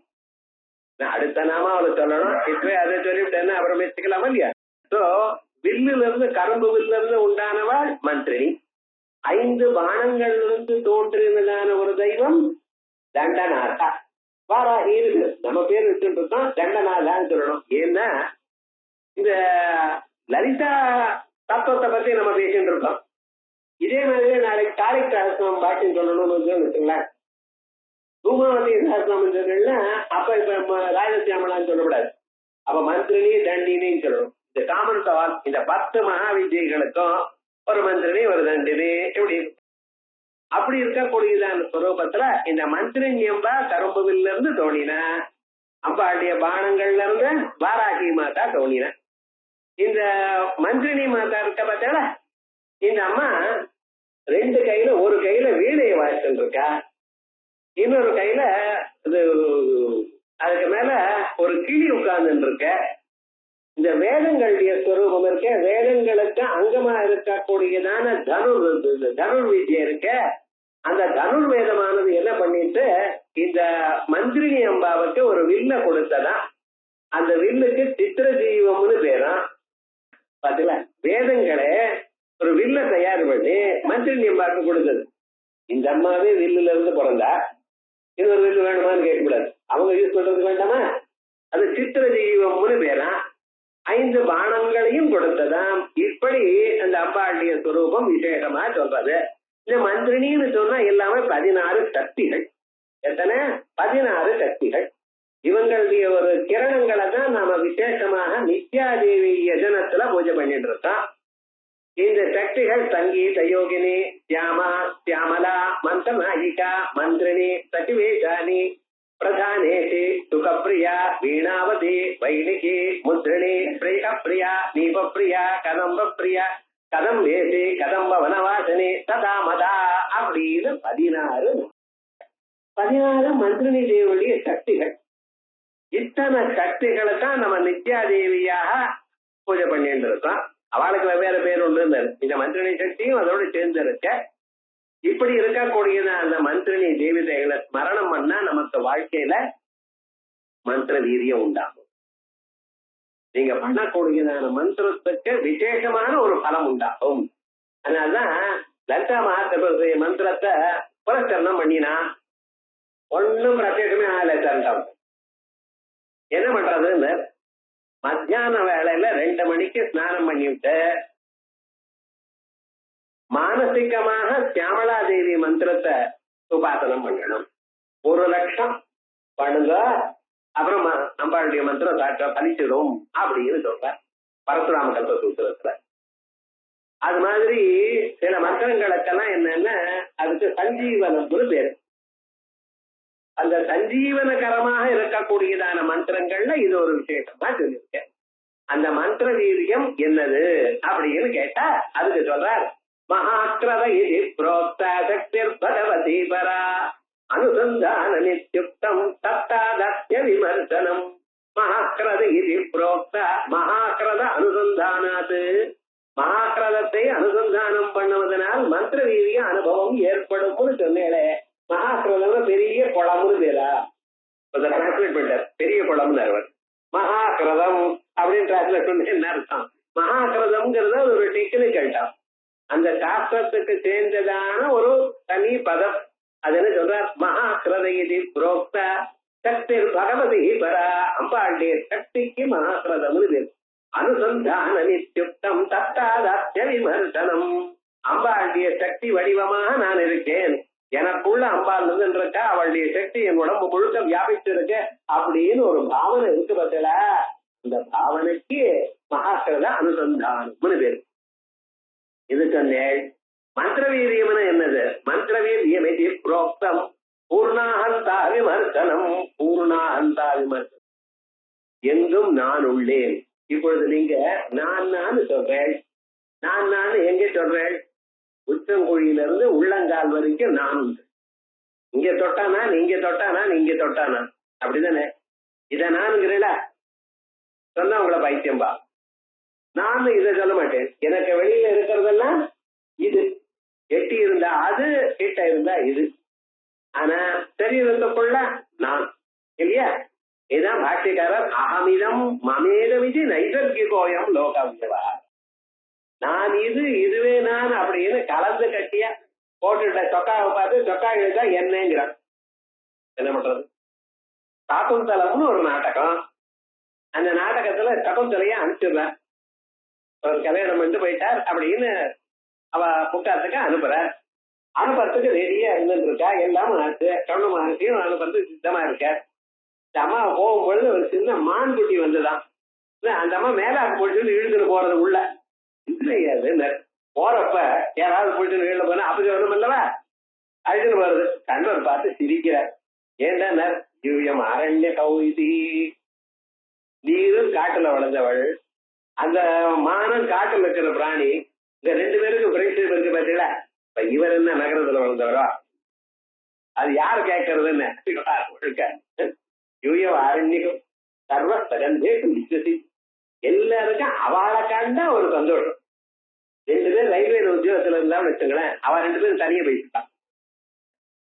அடுத்த நாம அவளை சொல்லணும். இப்ப அதை சொல்லிவிட்டேன்னு அப்புறம் வச்சுக்கலாமா இல்லையா? சோ வில்லுல இருந்து கரும்பு வில்லுல இருந்து உண்டானவள் மந்திரினி. 5 பானங்களிலிருந்து தோன்றினதான ஒரு தெய்வம் தண்டநாதா. வாராகி இருக்கு. நம்ம பேர் வச்சுட்டு இருக்கோம் தண்டநாதான்னு சொல்லணும். ஏன்னா இந்த லலிதா தத்துவத்தை பத்தி நம்ம பேசிட்டு இருக்கோம். இதே மாதிரி நாளைக்கு காளிக் சஹஸ்ரம் பாட்டின்னு சொல்லணும்னு வச்சுங்களேன். தூமாவதி சஹஸ்ரம் சொன்னா அப்ப இப்ப ராஜசியாமலான்னு சொல்லக்கூடாது. அப்ப மந்திரினி தண்டினின்னு சொல்லணும். இந்த காமன் சவால் இந்த 10 மகாவித்யைகளுக்கும் ஒரு மந்திரினி ஒரு தண்டினி எப்படி அப்படி இருக்கக்கூடியதான ஸ்வரூபத்துல இந்த மந்திரினி அம்பா கரும்புவில்ல இருந்து தோணினா, அம்பாளுடைய பானங்கள்ல இருந்து வாராகி மாதா தோணினா. இந்த மந்திரினி மாதா இருக்க பார்த்தா இந்த அம்மா 2 கையில, ஒரு கையில வீணையை வாசிட்டு இருக்கா, இன்னொரு கையில இது அதுக்கு மேல ஒரு கிளி உட்கார்ந்து இருக்க. இந்த வேதங்களுடைய ஸ்வரூபம் இருக்க, வேதங்களுக்கு அங்கமா இருக்கக்கூடியதான தனுர் வித்யை இருக்க. அந்த தனுர் வேதமானது என்ன பண்ணிட்டு இந்த மந்திரினி அம்பாவுக்கு ஒரு வில்ல கொடுத்ததா. அந்த வில்லுக்கு சித்திர ஜீவம்னு பேரும். பாத்தீங்களா, வேதங்களே ஒரு வில்ல தயார் பண்ணி மந்திரினி அம்பாவுக்கு கொடுத்தது. இந்த அம்மாவே வில்லுல இருந்து பிறந்தா இன்னொரு வில்லு வேணுமான்னு கேட்கக்கூடாது. அவங்க யூஸ் பண்றது வேண்டாமா? அது சித்திர ஜீவம்னு பேரா. 5 பானங்களையும் கொடுத்ததாம். இப்படி அந்த அம்பாளுடைய சுரூபம் விசேஷமா சொல்றது. இந்த மந்திரினின்னு சொன்னா எல்லாமே 16 சக்திகள். எத்தனை? 16 சக்திகள். இவங்களுடைய ஒரு கிரணங்களை தான் நாம விசேஷமாக நித்யாதேவி யஜனத்துல பூஜை பண்ணிட்டு இருக்கோம். இந்த சக்திகள் சங்கீத யோகினி, சியாமா, சியாமலா, மந்திரநாயிகா, மந்திரினி, சச்சிவேஷானி, பிரதானேஷி, சுகப்பிரியா, வீணாவதி, வைணிகி, முத்ரிணி, பிரியா, நீபப்பிரியா, கதம்பப்பிரியா, கதம்பேசி, கதம்ப வனவாசனி, சதாமதா அப்படின்னு 16 மந்திரினி தேவியுடைய சக்திகள். இத்தனை சக்திகளை தான் நம்ம நித்யாதேவியாக பூஜை பண்ணிட்டு இருக்கோம். அவளுக்கு வெவ்வேறு பேர் உண்டு. இந்த மந்திரினி சக்தியும் அதோடு சேர்ந்து இருக்க. இப்படி இருக்கக்கூடியத அந்த மந்திரினி தேவதைகளை ஸ்மரணம் பண்ணா நமக்கு வாழ்க்கையில மந்திர வீரியம் உண்டாகும். நீங்க பண்ணக்கூடியதான மந்திரத்துக்கு விசேஷமான ஒரு பலம் உண்டாகும். அதனாலதான் லலிதா மகாத்ம மந்திரத்தை புரஸ்கரணம் பண்ணினா ஒன்னும் பிரத்யேகமே ஆகல. என்ன பண்றதுன்னு மத்தியான வேளையில 2 மணிக்கு ஸ்நானம் பண்ணிவிட்டு மானசிகமாக சியாமலா தேவி மந்திரத்தை உபாசனம் பண்ணணும். 1 லட்சம் பண்ணுங்க, அப்புறம் அம்பாளுடைய மந்திரம் பலிச்சிடும் அப்படின்னு சொல்ற பரசுராம கல்ப சூத்திரத்துல. அது மாதிரி சில மந்திரங்களுக்கெல்லாம் என்னன்னா அதுக்கு சஞ்சீவனம்னு பேரு. அந்த சஞ்சீவனகரமாக இருக்கக்கூடியதான மந்திரங்கள்ல இது ஒரு விசேஷமா சொல்லியிருக்கேன். அந்த மந்திர வீரியம் என்னது அப்படின்னு கேட்டா அதுக்கு சொல்றார், மகாக்கிரத இது புரோக்தா சக்திர் பகவதி பரா அனுசந்தான நித்யுக்தம் தத்தாதத்ய விமர்சனம். மகாக்கிரத இது புரோக்தா, மகாக்கிரத அனுசந்தானாது, மகாக்கிரதத்தை அனுசந்தானம் பண்ணுவதனால் மந்திர வீரிய அனுபவம் ஏற்படும் சொன்னேளே. மகாக்கிரதம் பெரிய குளம்னு பேரா டிரான்ஸ்லேட் பண்ணிட்டார். பெரிய குளம்னு அவர் மகாக்கிரதம் அப்படின்னு டிரான்ஸ்லேட் பண்ண என்ன அர்த்தம்? மகாக்கிரதம்ங்கிறது ஒரு டெக்னிக்கல் டாம். அந்த சாஸ்திரத்துக்கு சேர்ந்ததான ஒரு தனி பதம். அது என்ன சொல்றார்? மகாகிருதி புரோக்த சக்தி பகவதி பரா. அம்பாளுடைய சக்திக்கு மகாகிருதம்னு பேர். அனுசந்தான நித்யுக்தம் தத்தாதாத்ய விமர்சனம். அம்பாளுடைய சக்தி வடிவமாக நான் இருக்கேன், எனக்குள்ள அம்பாள் இருக்கா, அவளுடைய சக்தி என் உடம்பு முழுக்க வியாபிச்சு இருக்கு அப்படின்னு ஒரு பாவனை இருக்கு பத்தில. இந்த பாவனைக்கு மகாகிருத அனுசந்தானம்னு பேரு. இதுக்கு மந்திரவீரியம்னு என்னது? மந்திரவீரியம் இது புரோக்தம் பூர்ணாஹந்தா விமர்சனம். பூர்ணாஹந்தா விமர்சனம், எங்கும் நான் உள்ளேன். இப்பொழுது நீங்க நான் சொல்றேன். நான் எங்க சொல்றேன்? உச்சங்குழியிலிருந்து உள்ளங்கால் வரைக்கும் நான் உண்டு. இங்க தொட்டானா நீங்க தொட்டானா நீங்க தொட்டானா, அப்படிதானே? இத நானுங்கிறீல சொன்னா உங்களை பைத்தியம்பா. நான் இதை சொல்ல மாட்டேன். எனக்கு வெளியில இருக்கிறதெல்லாம் இது. எட்டி இருந்தா அது, கிட்ட இருந்தா இது. ஆனா சரீரத்துக்குள்ள நான் இல்லையா? இதுதான் பாஷ்யக்காரர் அகமிதம் மமேதமிதி நைசர்கிகோயம் லோகவியவா. நான் இது, இதுவே நான் அப்படின்னு கலந்து கட்டியா போட்டுட்ட சொக்காவை பார்த்து சொக்கா எழுதா என்னங்கிறான். என்ன பண்றது? சாக்குந்தலம்னு ஒரு நாடகம். அந்த நாடகத்துல சகுந்தலையா அனுப்பிச்சிடுறேன். ஒரு கல்யாணம் பண்ணிட்டு போயிட்டார் அப்படின்னு அவ புக்காத்துக்கு அனுப்புறார். அனுப்புறதுக்கு ரெடியா இருந்துட்டு இருக்கா. எல்லாம் ஆச்சு. கண்ணு மகர்ச்சியும் அனுப்புறதுக்கு சித்தமா இருக்க. இந்த அம்மா போகும்பொழுது ஒரு சின்ன மான் குட்டி வந்துதான். அந்த அம்மா மேலாக்கு போட்டு இழுத்துட்டு போறது உள்ள இல்லையாது. போறப்ப யாராவது போயிட்டு இழுத்து போனா அப்படி ஒண்ணும் இல்லவா, அழுதுன்னு வருது. கண்வர் பார்த்து சிரிக்கிறார். ஏண்டா யூயம் அரண்ய கௌதி, நீரும் காட்டுல வளர்ந்தவள், அந்த மானம் காட்டுல இருக்கிற பிராணி. இந்த ரெண்டு பேருக்கு ஃப்ரெண்ட்ஷிப் இருக்கு பார்த்தீங்களா? இப்ப இவர் என்ன நகரத்துல வளர்ந்தவரோ, அது யாரு கேட்கறதுன்னு யூயம் அரண்யம் சர்வஸ்தகந்தேஷு விஸ்வசி. எல்லாருக்கும் அவளை கண்டா ஒரு சந்தோஷம். ரெண்டு பேர் ரயில்வே உத்தியோகத்துல இருந்தாலும் வச்சுங்களேன், அவ ரெண்டு பேரும் தனியா போயிட்டான்.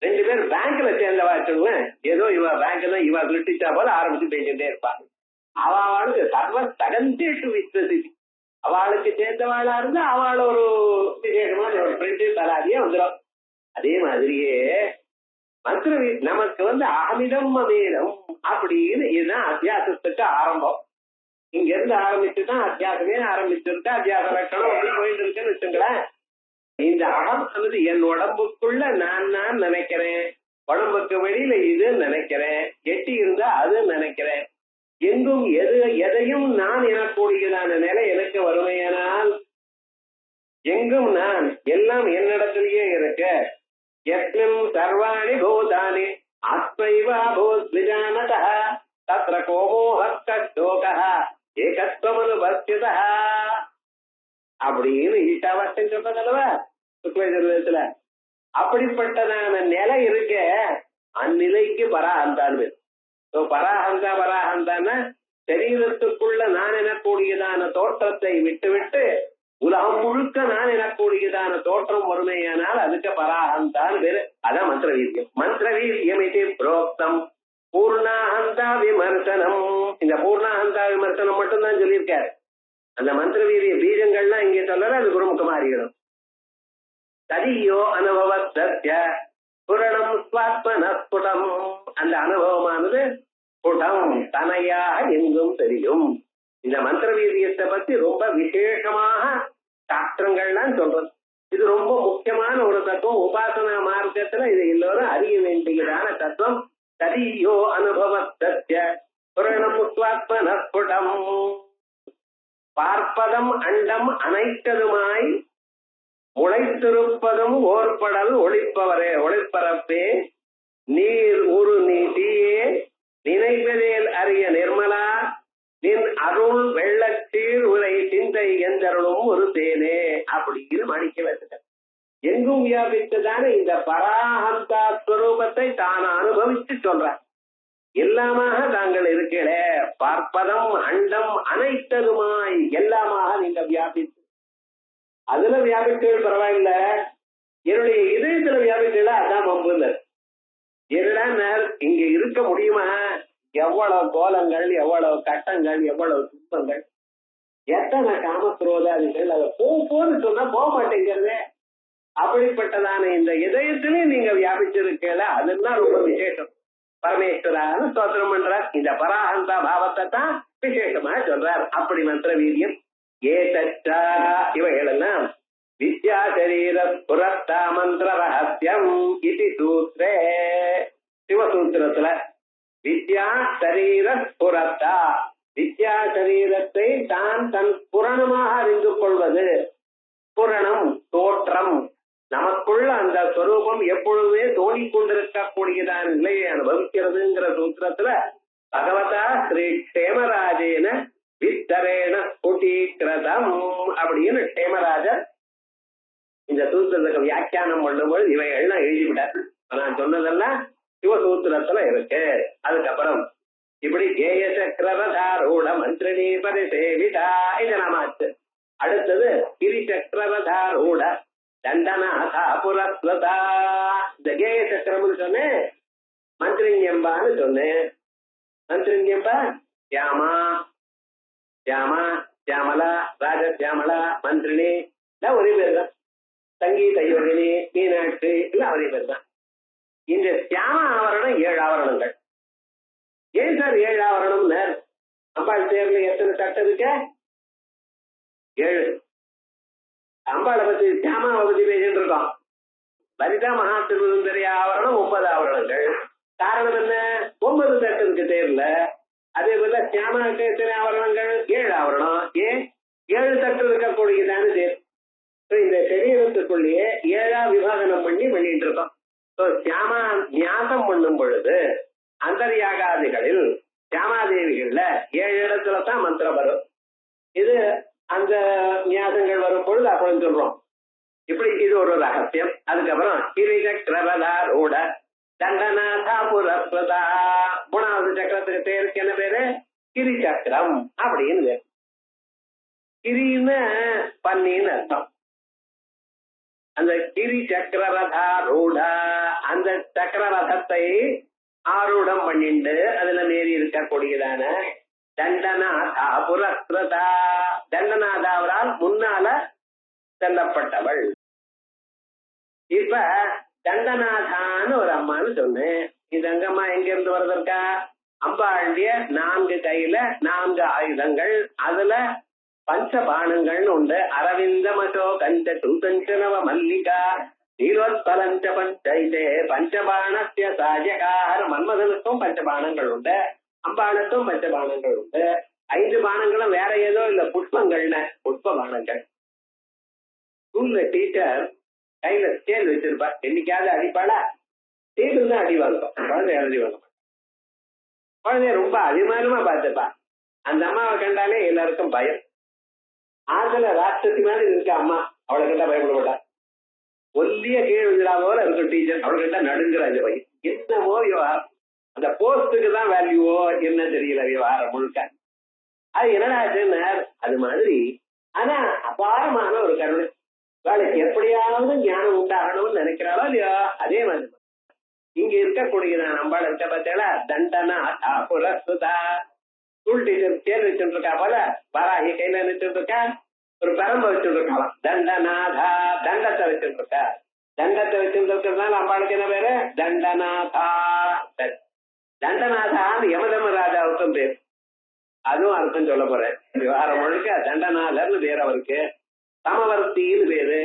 ரெண்டு பேர் பேங்க்ல சேர்ந்தவா வச்சுங்களேன், ஏதோ இவ பேங்க் தான் இவ கிட்டிச்சா போல ஆரம்பிச்சு பேசிட்டே இருப்பாங்க. அவளுக்கு சர்வ தகந்தேஷு விஸ்வசி. அவளுக்கு சேர்ந்தவாளா இருந்தா அவள் ஒரு விசேஷமான ஒரு ஃப்ரெண்டு தலாதியே வந்துடும். அதே மாதிரியே மந்திரவி நமக்கு அகமிதம் அமேதம் அப்படின்னு இதுதான் அத்தியாசத்துக்கு ஆரம்பம். இங்க இருந்து ஆரம்பிச்சுதான் அத்தியாசமே ஆரம்பிச்சிருக்கா. அத்தியாச லட்சணம் அப்படி போயிட்டு இருக்குன்னு வச்சுங்களேன். இந்த அகம் அல்லது என் உடம்புக்குள்ள நான் நினைக்கிறேன், உடம்புக்கு வெளியில இது நினைக்கிறேன், எட்டி இருந்தா அது நினைக்கிறேன். எங்கும் எதையும் நான் எனக்கூடியதான நிலை எனக்கு வறுமையானால் எங்கும் நான், எல்லாம் என்னிடத்திலேயே இருக்க. எஸ்மின் சர்வாணி பூதானி ஆத்மைவா பூத்விஜானதா தத்ர கோமோஹக்கோகः ஏகத்வமனுபஸ்யதா அப்படின்னு ஈஷாவாஸ்யம் சொல்றதல்லவா சுக்லயஜுர்வேதத்துல. அப்படிப்பட்டதான நிலை இருக்க, அந்நிலைக்கு பராஹந்தான் பேர். பராஹந்தான்னா சரீரத்துக்குள்ள நான் எனக்கூடியதான தோற்றத்தை விட்டு உலகம் முழுக்க நான் எனக்கூடியதான தோற்றம் வறுமையானால் அதுக்கு பராஹந்தான் பேரு. அதான் மந்திரவீரியம். மந்திரவீரியம் இது புரோக்தம் பூர்ணாஹந்தா விமர்சனம். இந்த பூர்ணாஹந்தா விமர்சனம் மட்டும்தான் சொல்லியிருக்காரு. அந்த மந்திரவீரிய பீஜங்கள்லாம் இங்கே சொல்லல, அது குருமுகமா அறியணும். ததியோ அனுபவத்ய புரணம் ஸ்வாத்மனஸ்புடம். அந்த அனுபவமானது புடம் தனையாக எங்கும் தெரியும். இந்த மந்திரவீரியத்தை பத்தி ரொம்ப விசேஷமாக சாஸ்திரங்கள்லாம் சொல்றது. இது ரொம்ப முக்கியமான ஒரு தத்துவம். உபாசனா மார்க்கத்துல இது எல்லோரும் அறிய வேண்டியதான தத்துவம். ததியோ அனுபவத்ய புரணம் ஸ்வாத்மனஸ்புடம். பார்ப்பதம் அண்டம் அனைத்ததுமாய் உழைத்திருப்பதும் ஓர்படல் ஒளிப்பரப்பே நீர் உரு நீட்டியே நினைவதேல் அறிய நிர்மலா நின் அருள் வெள்ளச்சீர் உரை சிந்தை எந்தருளும் ஒரு தேனே அப்படின்னு மணிக்க வச்சுட்ட. எங்கும் வியாபித்ததான இந்த பராஹந்தா ஸ்வரூபத்தை தான் அனுபவிச்சு சொல்றார். எல்லாமாக தாங்கள் இருக்கல, பார்ப்பதம் அண்டம் அனைத்ததுமாய் எல்லாமாக நீங்க வியாபித்து, அதுல வியாபித்தது பரவாயில்ல, என்னுடைய இதயத்துல வியாபித்தல அதான் மம்புல. என்னடா இங்க இருக்க முடியுமா? எவ்வளவு கோலங்கள், எவ்வளவு கட்டங்கள், எவ்வளவு துன்பங்கள். எத்தனை காமக்ரோதாதிகள் அதை போன்னு சொன்னா போக மாட்டேங்கிறதே. அப்படிப்பட்டதான இந்த இதயத்திலே நீங்க வியாபிச்சிருக்கல, அதுதான் ரொம்ப விசேஷம். பரமேஸ்வரான்னு ஸ்தோத்திரம் பண்றார். இந்த பராஹந்தா பாவத்தை தான் விசேஷமா சொல்றார். அப்படி மந்திர வீரியம் ஏதச்சா இவைகள் எல்லாம் வித்யா சரீர புரத்தா மந்திர ரகசியம் இது சூத்ரே. சிவசூத்திரத்துல வித்யா சரீர புரத்தா, வித்யா சரீரத்தை தான் தன் புரணமாக அறிந்து கொள்வது. புரணம் தோற்றம், நமக்குள்ள அந்த ஸ்வரூபம் எப்பொழுதுமே தோணிக்கொண்டிருக்கக்கூடியதான நிலையை அனுபவிக்கிறதுங்கிற சூத்திரத்துல பகவதா ஸ்ரீ க்ஷேமராஜேன வித்தரேண ஸ்புடீகிருதம் அப்படின்னு க்ஷேமராஜர் இந்த சூத்திரத்துக்கு வியாக்கியானம் பண்ணும்போது இவைகள்லாம் எழுதிவிட்டார். நான் சொன்னதெல்லாம் சிவசூத்திரத்துல இருக்கு. அதுக்கப்புறம் இப்படி கேய சக்கரவதாரூட மந்திரினி பரிசேவிதா இது நாமாச்சு. அடுத்தது கிரி சக்கரவதாரூட தண்டநாதா புரஸ்வதா. இந்த கேய சக்கரம்னு சொன்னேன், மந்திரிங்கம்பான்னு சொன்னேன். மந்திரிங்கம்பா தியாமா தியாமா தியாமலா ராஜத்யாமலா மந்திரினி எல்லாம் ஒரே பேர் தான். சங்கீத யோகினி மீனாட்சி எல்லாம் ஒரே பேர் தான். இந்த தியாம ஆவரணம் 7 ஆவரணங்கள். ஏன் சார் 7 ஆவரணம்னு? அம்பாள் தேர்ல எத்தனை தட்டு இருக்க? 7. அம்பாளை பத்தி தியாமாவை பத்தி பேசிட்டு இருக்கோம். லலிதா மகா திருசுந்தரி ஆவரணம் 9 ஆவரணங்கள். காரணம் என்ன? 9 தட்டு இருக்கு தேர்ல. அதே போல தியாமாவுக்கு எத்தனை ஆவரணங்கள்? 7 ஆவரணம். ஏன் 7 தட்டு இருக்கக்கூடியதான தேர். இந்த சரீரத்துக்குள்ளேயே 7ஆ விபாகனம் பண்ணிட்டு இருக்கோம். தியாமா நியாசம் பண்ணும் பொழுது அந்தர்யாகாதிகளில் தியாமாதேவிகள்ல 7 இடத்துல தான் மந்திரம் வரும். இது அந்த நியாசங்கள் வரும் பொழுது அப்படி சொல்றோம். இப்படி இது ஒரு ரகசியம். அதுக்கப்புறம் கிரிசக்கரவதாரூட தண்டநாதா புரஸ்வதா. 3வது சக்கரத்துக்கு பேருக்கு என்ன பேரு? கிரி சக்கரம் அப்படின்னு பேரு. கிரின்னு பன்னின்னு அர்த்தம். அந்த கிரி சக்கரரதாரூட, அந்த சக்கரரதத்தை ஆரூடம் பண்ணிண்டு அதுல மேறி இருக்கக்கூடியதான தண்டநாதா புரஸ்வதா. தண்டநாதாவரால் முன்னால செல்லப்பட்டவள். இப்ப தண்டநாதான்னு ஒரு அம்மான்னு சொன்னேன். இந்த அங்கம்மா எங்க இருந்து வருதற்கா? அம்பாளுடைய 4 கையில 4 ஆயுதங்கள், அதுல பஞ்சபாணங்கள்னு உண்டு. அரவிந்தமசோ கஞ்ச சூதஞ்சனவ மல்லிகா நீரோத்பலஞ்ச பஞ்சைதே பஞ்சபாணஸ்ய சாஜகார். மன்மதனுக்கும் பஞ்சபாணங்கள் உண்டு, அம்பாளுக்கும் பஞ்சபாணங்கள் உண்டு. 5 பானங்களும் வேற ஏதோ இல்ல, புஷ்பங்கள்னு புஷ்ப பானங்கள். ஸ்கூல்ல டீச்சர் கையில ஸ்கேல் வச்சிருப்பா. என்னைக்காவது அடிப்பாளா? டேபிள் தான் அடி வாங்கும், குழந்தை அடி வாங்க. குழந்தைய ரொம்ப அபிமானமா பார்த்துப்பா. அந்த அம்மாவை கண்டாலே எல்லாருக்கும் பயம். ஆத்துல ராட்சசி மாதிரி இருக்க அம்மா, அவளை கண்டா பயப்பட மாட்டா. ஒல்லிய கீழ் விழா போல இருக்கும் டீச்சர், அவளை கண்டா நடுங்குற அந்த பையன். என்னவோ விவகாரம், அந்த போஸ்டுக்கு தான் வேல்யூவோ என்ன தெரியல விவகாரம் முழுக்க. அது என்னடா அது மாதிரி. ஆனா அபாரமான ஒரு கருணை. வேலைக்கு எப்படியாவது ஞானம் உண்டாகணும்னு நினைக்கிறாளோ இல்லையோ, அதே மாதிரி இங்க இருக்கக்கூடியதான் நம்பாள் இருக்க பார்த்தா தண்டனா புரஸ்துதா. ஸ்கூல் டீச்சர் கேள்வி வச்சுட்டு இருக்கா போல, வராகி கையில வச்சுட்டு இருக்கா, ஒரு பெரம்பு வச்சுட்டு இருக்கலாம். தண்டநாதா, தண்டத்தை வச்சுட்டு இருக்கா. தண்டத்தை வச்சுட்டு இருக்கிறதுனால அம்பாளுக்கு என்ன பேரு? தண்டநாதா. தண்டநாதான்னு யமதர்மராஜாவுக்கும் பேர். அதுவும் அர்த்தம் சொல்ல போறேன். விவகாரம் முழுக்க தண்டநாதர்னு பேர் அவருக்கு. சமவர்த்தின்னு பேரு,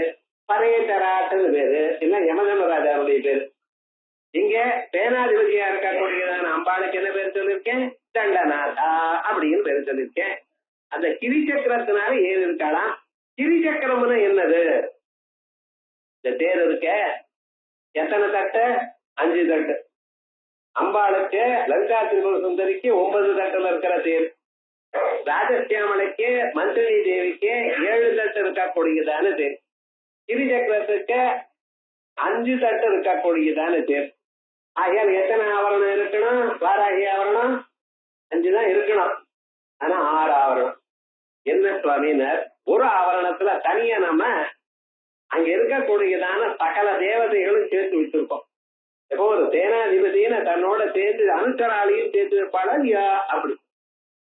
பரேதராட்டுன்னு பேரு. எல்லாம் யமதர்மராஜாவுடைய பேரு. இங்க சேனாதிபதியா இருக்கக்கூடியதான அம்பாளுக்கு என்ன பேர் சொல்லியிருக்கேன்? தண்டநாதா அப்படின்னு பேர் சொல்லியிருக்கேன். அந்த கிரிசக்கரத்தினால ஏன் இருக்கலாம். கிரிசக்கரம்னு என்னது? இந்த தேர் இருக்க எத்தனை தட்டு? 5 தட்டு. அம்பாளுக்கு லலிதா திரிபுர சுந்தரிக்கு 9 தட்டுல இருக்கிற தேர். ராஜசியாமலைக்கு மந்திரி தேவிக்கு 7 தட்டு இருக்கக்கூடியதான தேர். கிரிசக்கரத்துக்கு 5 தட்டு இருக்கக்கூடியதான தேர். ஆகையால் எத்தனை ஆவரணம் இருக்கணும்? வாராகி ஆவரணம் 5 தான் இருக்கணும். ஆனா 6 ஆவரணம். என்ன சுவாமினர்? ஒரு ஆவரணத்துல தனியா நம்ம அங்க இருக்கக்கூடியதான சகல தேவதைகளும் சேர்த்து வச்சிருக்கோம். இப்போ ஒரு சேனாதிபதினு தன்னோட சேர்த்து அனுசராளியும் சேர்த்து வைப்பாளா இல்லையா? அப்படி.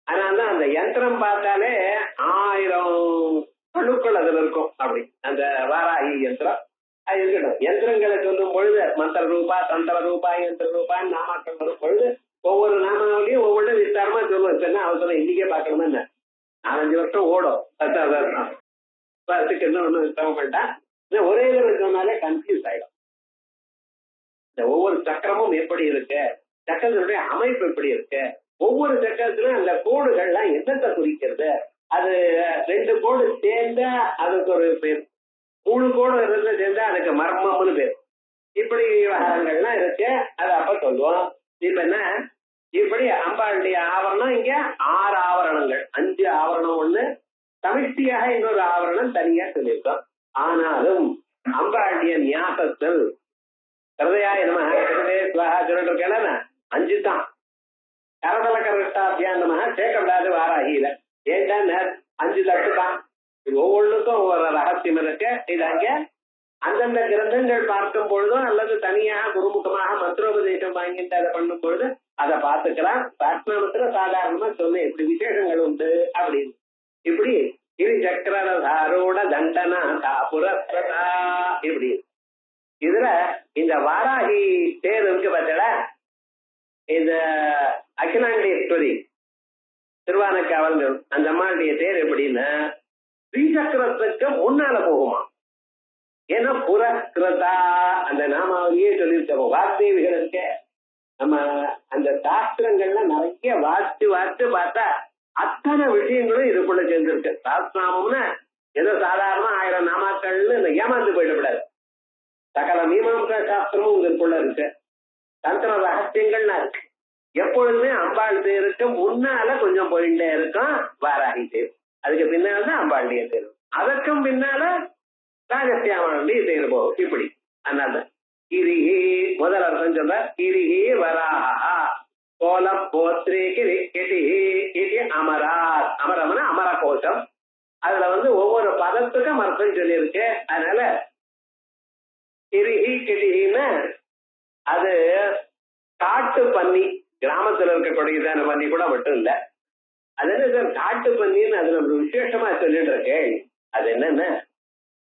அதனால்தான் அந்த யந்திரம் பார்த்தாலே 1000 அணுக்கள் அதுல இருக்கும். அப்படி அந்த வாராகி யந்திரம் அது இருக்கட்டும். யந்திரங்களை சொல்லும் பொழுது மந்திர ரூபா, தந்திர ரூபா, யந்திர ரூபான்னு நாமாக்கள் வரும் பொழுது ஒவ்வொரு நாமாவிலையும் ஒவ்வொரு விஸ்தாரமா சொல்லுவோம். இப்ப என்ன அவசரம் இன்னைக்கே பார்க்கணுமா என்ன? 4-5 வருஷம் ஓடும். அதுக்கு இன்னும் ஒன்றும் சிரமம் வேண்டாம். ஒரே தடவை சொன்னாலே கன்ஃபியூஸ் ஆயிடும். இந்த ஒவ்வொரு சக்கரமும் எப்படி இருக்கு, சக்கரத்தினுடைய அமைப்பு எப்படி இருக்கு, ஒவ்வொரு சக்கரத்திலும் அந்த கோடுகள்லாம் என்னத்தை குறிக்கிறது, அது 2 கோடு சேர்ந்தா அதுக்கு ஒரு பேர், 3 கோடு சேர்ந்தா அதுக்கு மர்மம்னு பேர். இப்படி விவகாரங்கள்லாம் இருக்கு. அது அப்ப சொல்லுவோம். இப்ப என்ன, இப்படி அம்பாளுடைய ஆவரணம் இங்க 6 ஆவரணங்கள், 5 ஆவரணம் ஒண்ணு, சமிஷ்டியாக இன்னொரு ஆவரணம் தனியா சொல்லியிருக்கோம். ஆனாலும் அம்பாளுடைய ஞாபகத்தில் ஹிருதயாய நமஹ, ஹிருதய ஸ்வஹா சொல்லிட்டு இருக்கேன் 5 தான். கரதல கரஷ்டாபியான் நமஹ சேர்க்கப்படாது வாராகியில. ஏன்டா 5 தட்டு தான். ஒவ்வொன்றுக்கும் ஒவ்வொரு ரகசியம் இருக்கு. இது அங்க அந்தந்த கிரந்தங்கள் பார்க்கும் பொழுதும் அல்லது தனியாக குருமுகமாக மந்திரோபதேசம் வாங்கிட்டு அதை பண்ணும் பொழுது அதை பார்த்துக்கலாம். சாஸ்திரத்துல சாதாரணமா சொன்ன இப்படி விசேஷங்கள் உண்டு அப்படின்னு. இப்படி இது சக்கரதாரோட தண்டனா புரஸ்தா இப்படி. இதுல இந்த வாராகி தேர் இருக்கு பார்த்தா, இந்த அகிலாண்டேஸ்வரி திருவானக்காவல் அந்த அம்மாளுடைய தேர் எப்படின்னா ஸ்ரீசக்கரத்துக்கு முன்னால போகுமா. ஏன்னா புரஸ்கிருதா அந்த நாமாவளியே சொல்லியிருக்கோம். வாக்தேவிகள் இருக்க நம்ம அந்த சாஸ்திரங்கள்ல நிறைய வாத்து பார்த்தா அத்தனை விஷயங்களும் இதுக்குள்ள சேர்ந்திருக்கு. சாஸ்திரநாமம்னா ஏதோ சாதாரண 1000 நாமாக்கள்னு ஏமாந்து போயிடக்கூடாது. சகல மீமாம்சா சாஸ்திரமும் இதுக்குள்ள இருக்கு. தந்திர ரகசியங்கள்லாம் இருக்கு. எப்பொழுதுமே அம்பாள் தேருக்கு முன்னால கொஞ்சம் போயிட்டே இருக்கும் வாராகி தேர். அதுக்கு பின்னால்தான் அம்பாளுடைய தேர். அதற்கும் பின்னால ராஜசியாமனுடைய தேர் போகும். இப்படி அதனால கிரிஹி முதல் அர்த்தம் சொல்ற கிரிஹி வராஹா கோல போத்ரே கிரி கிரிஹி இது அமராத். அமரம்னா அமர கோஷம். அதுல ஒவ்வொரு பதத்துக்கும் அர்த்தம் சொல்லியிருக்கு. அதனால கிரிஹி கிரிஹின்னு அது காட்டு பன்னி, கிராமத்துல இருக்கக்கூடியதான பன்னி கூட மட்டும் இல்ல. அது என்ன சார் காட்டு பன்னின்னு அதுல ஒரு விசேஷமா சொல்லிட்டு இருக்கேன். அது என்னன்னா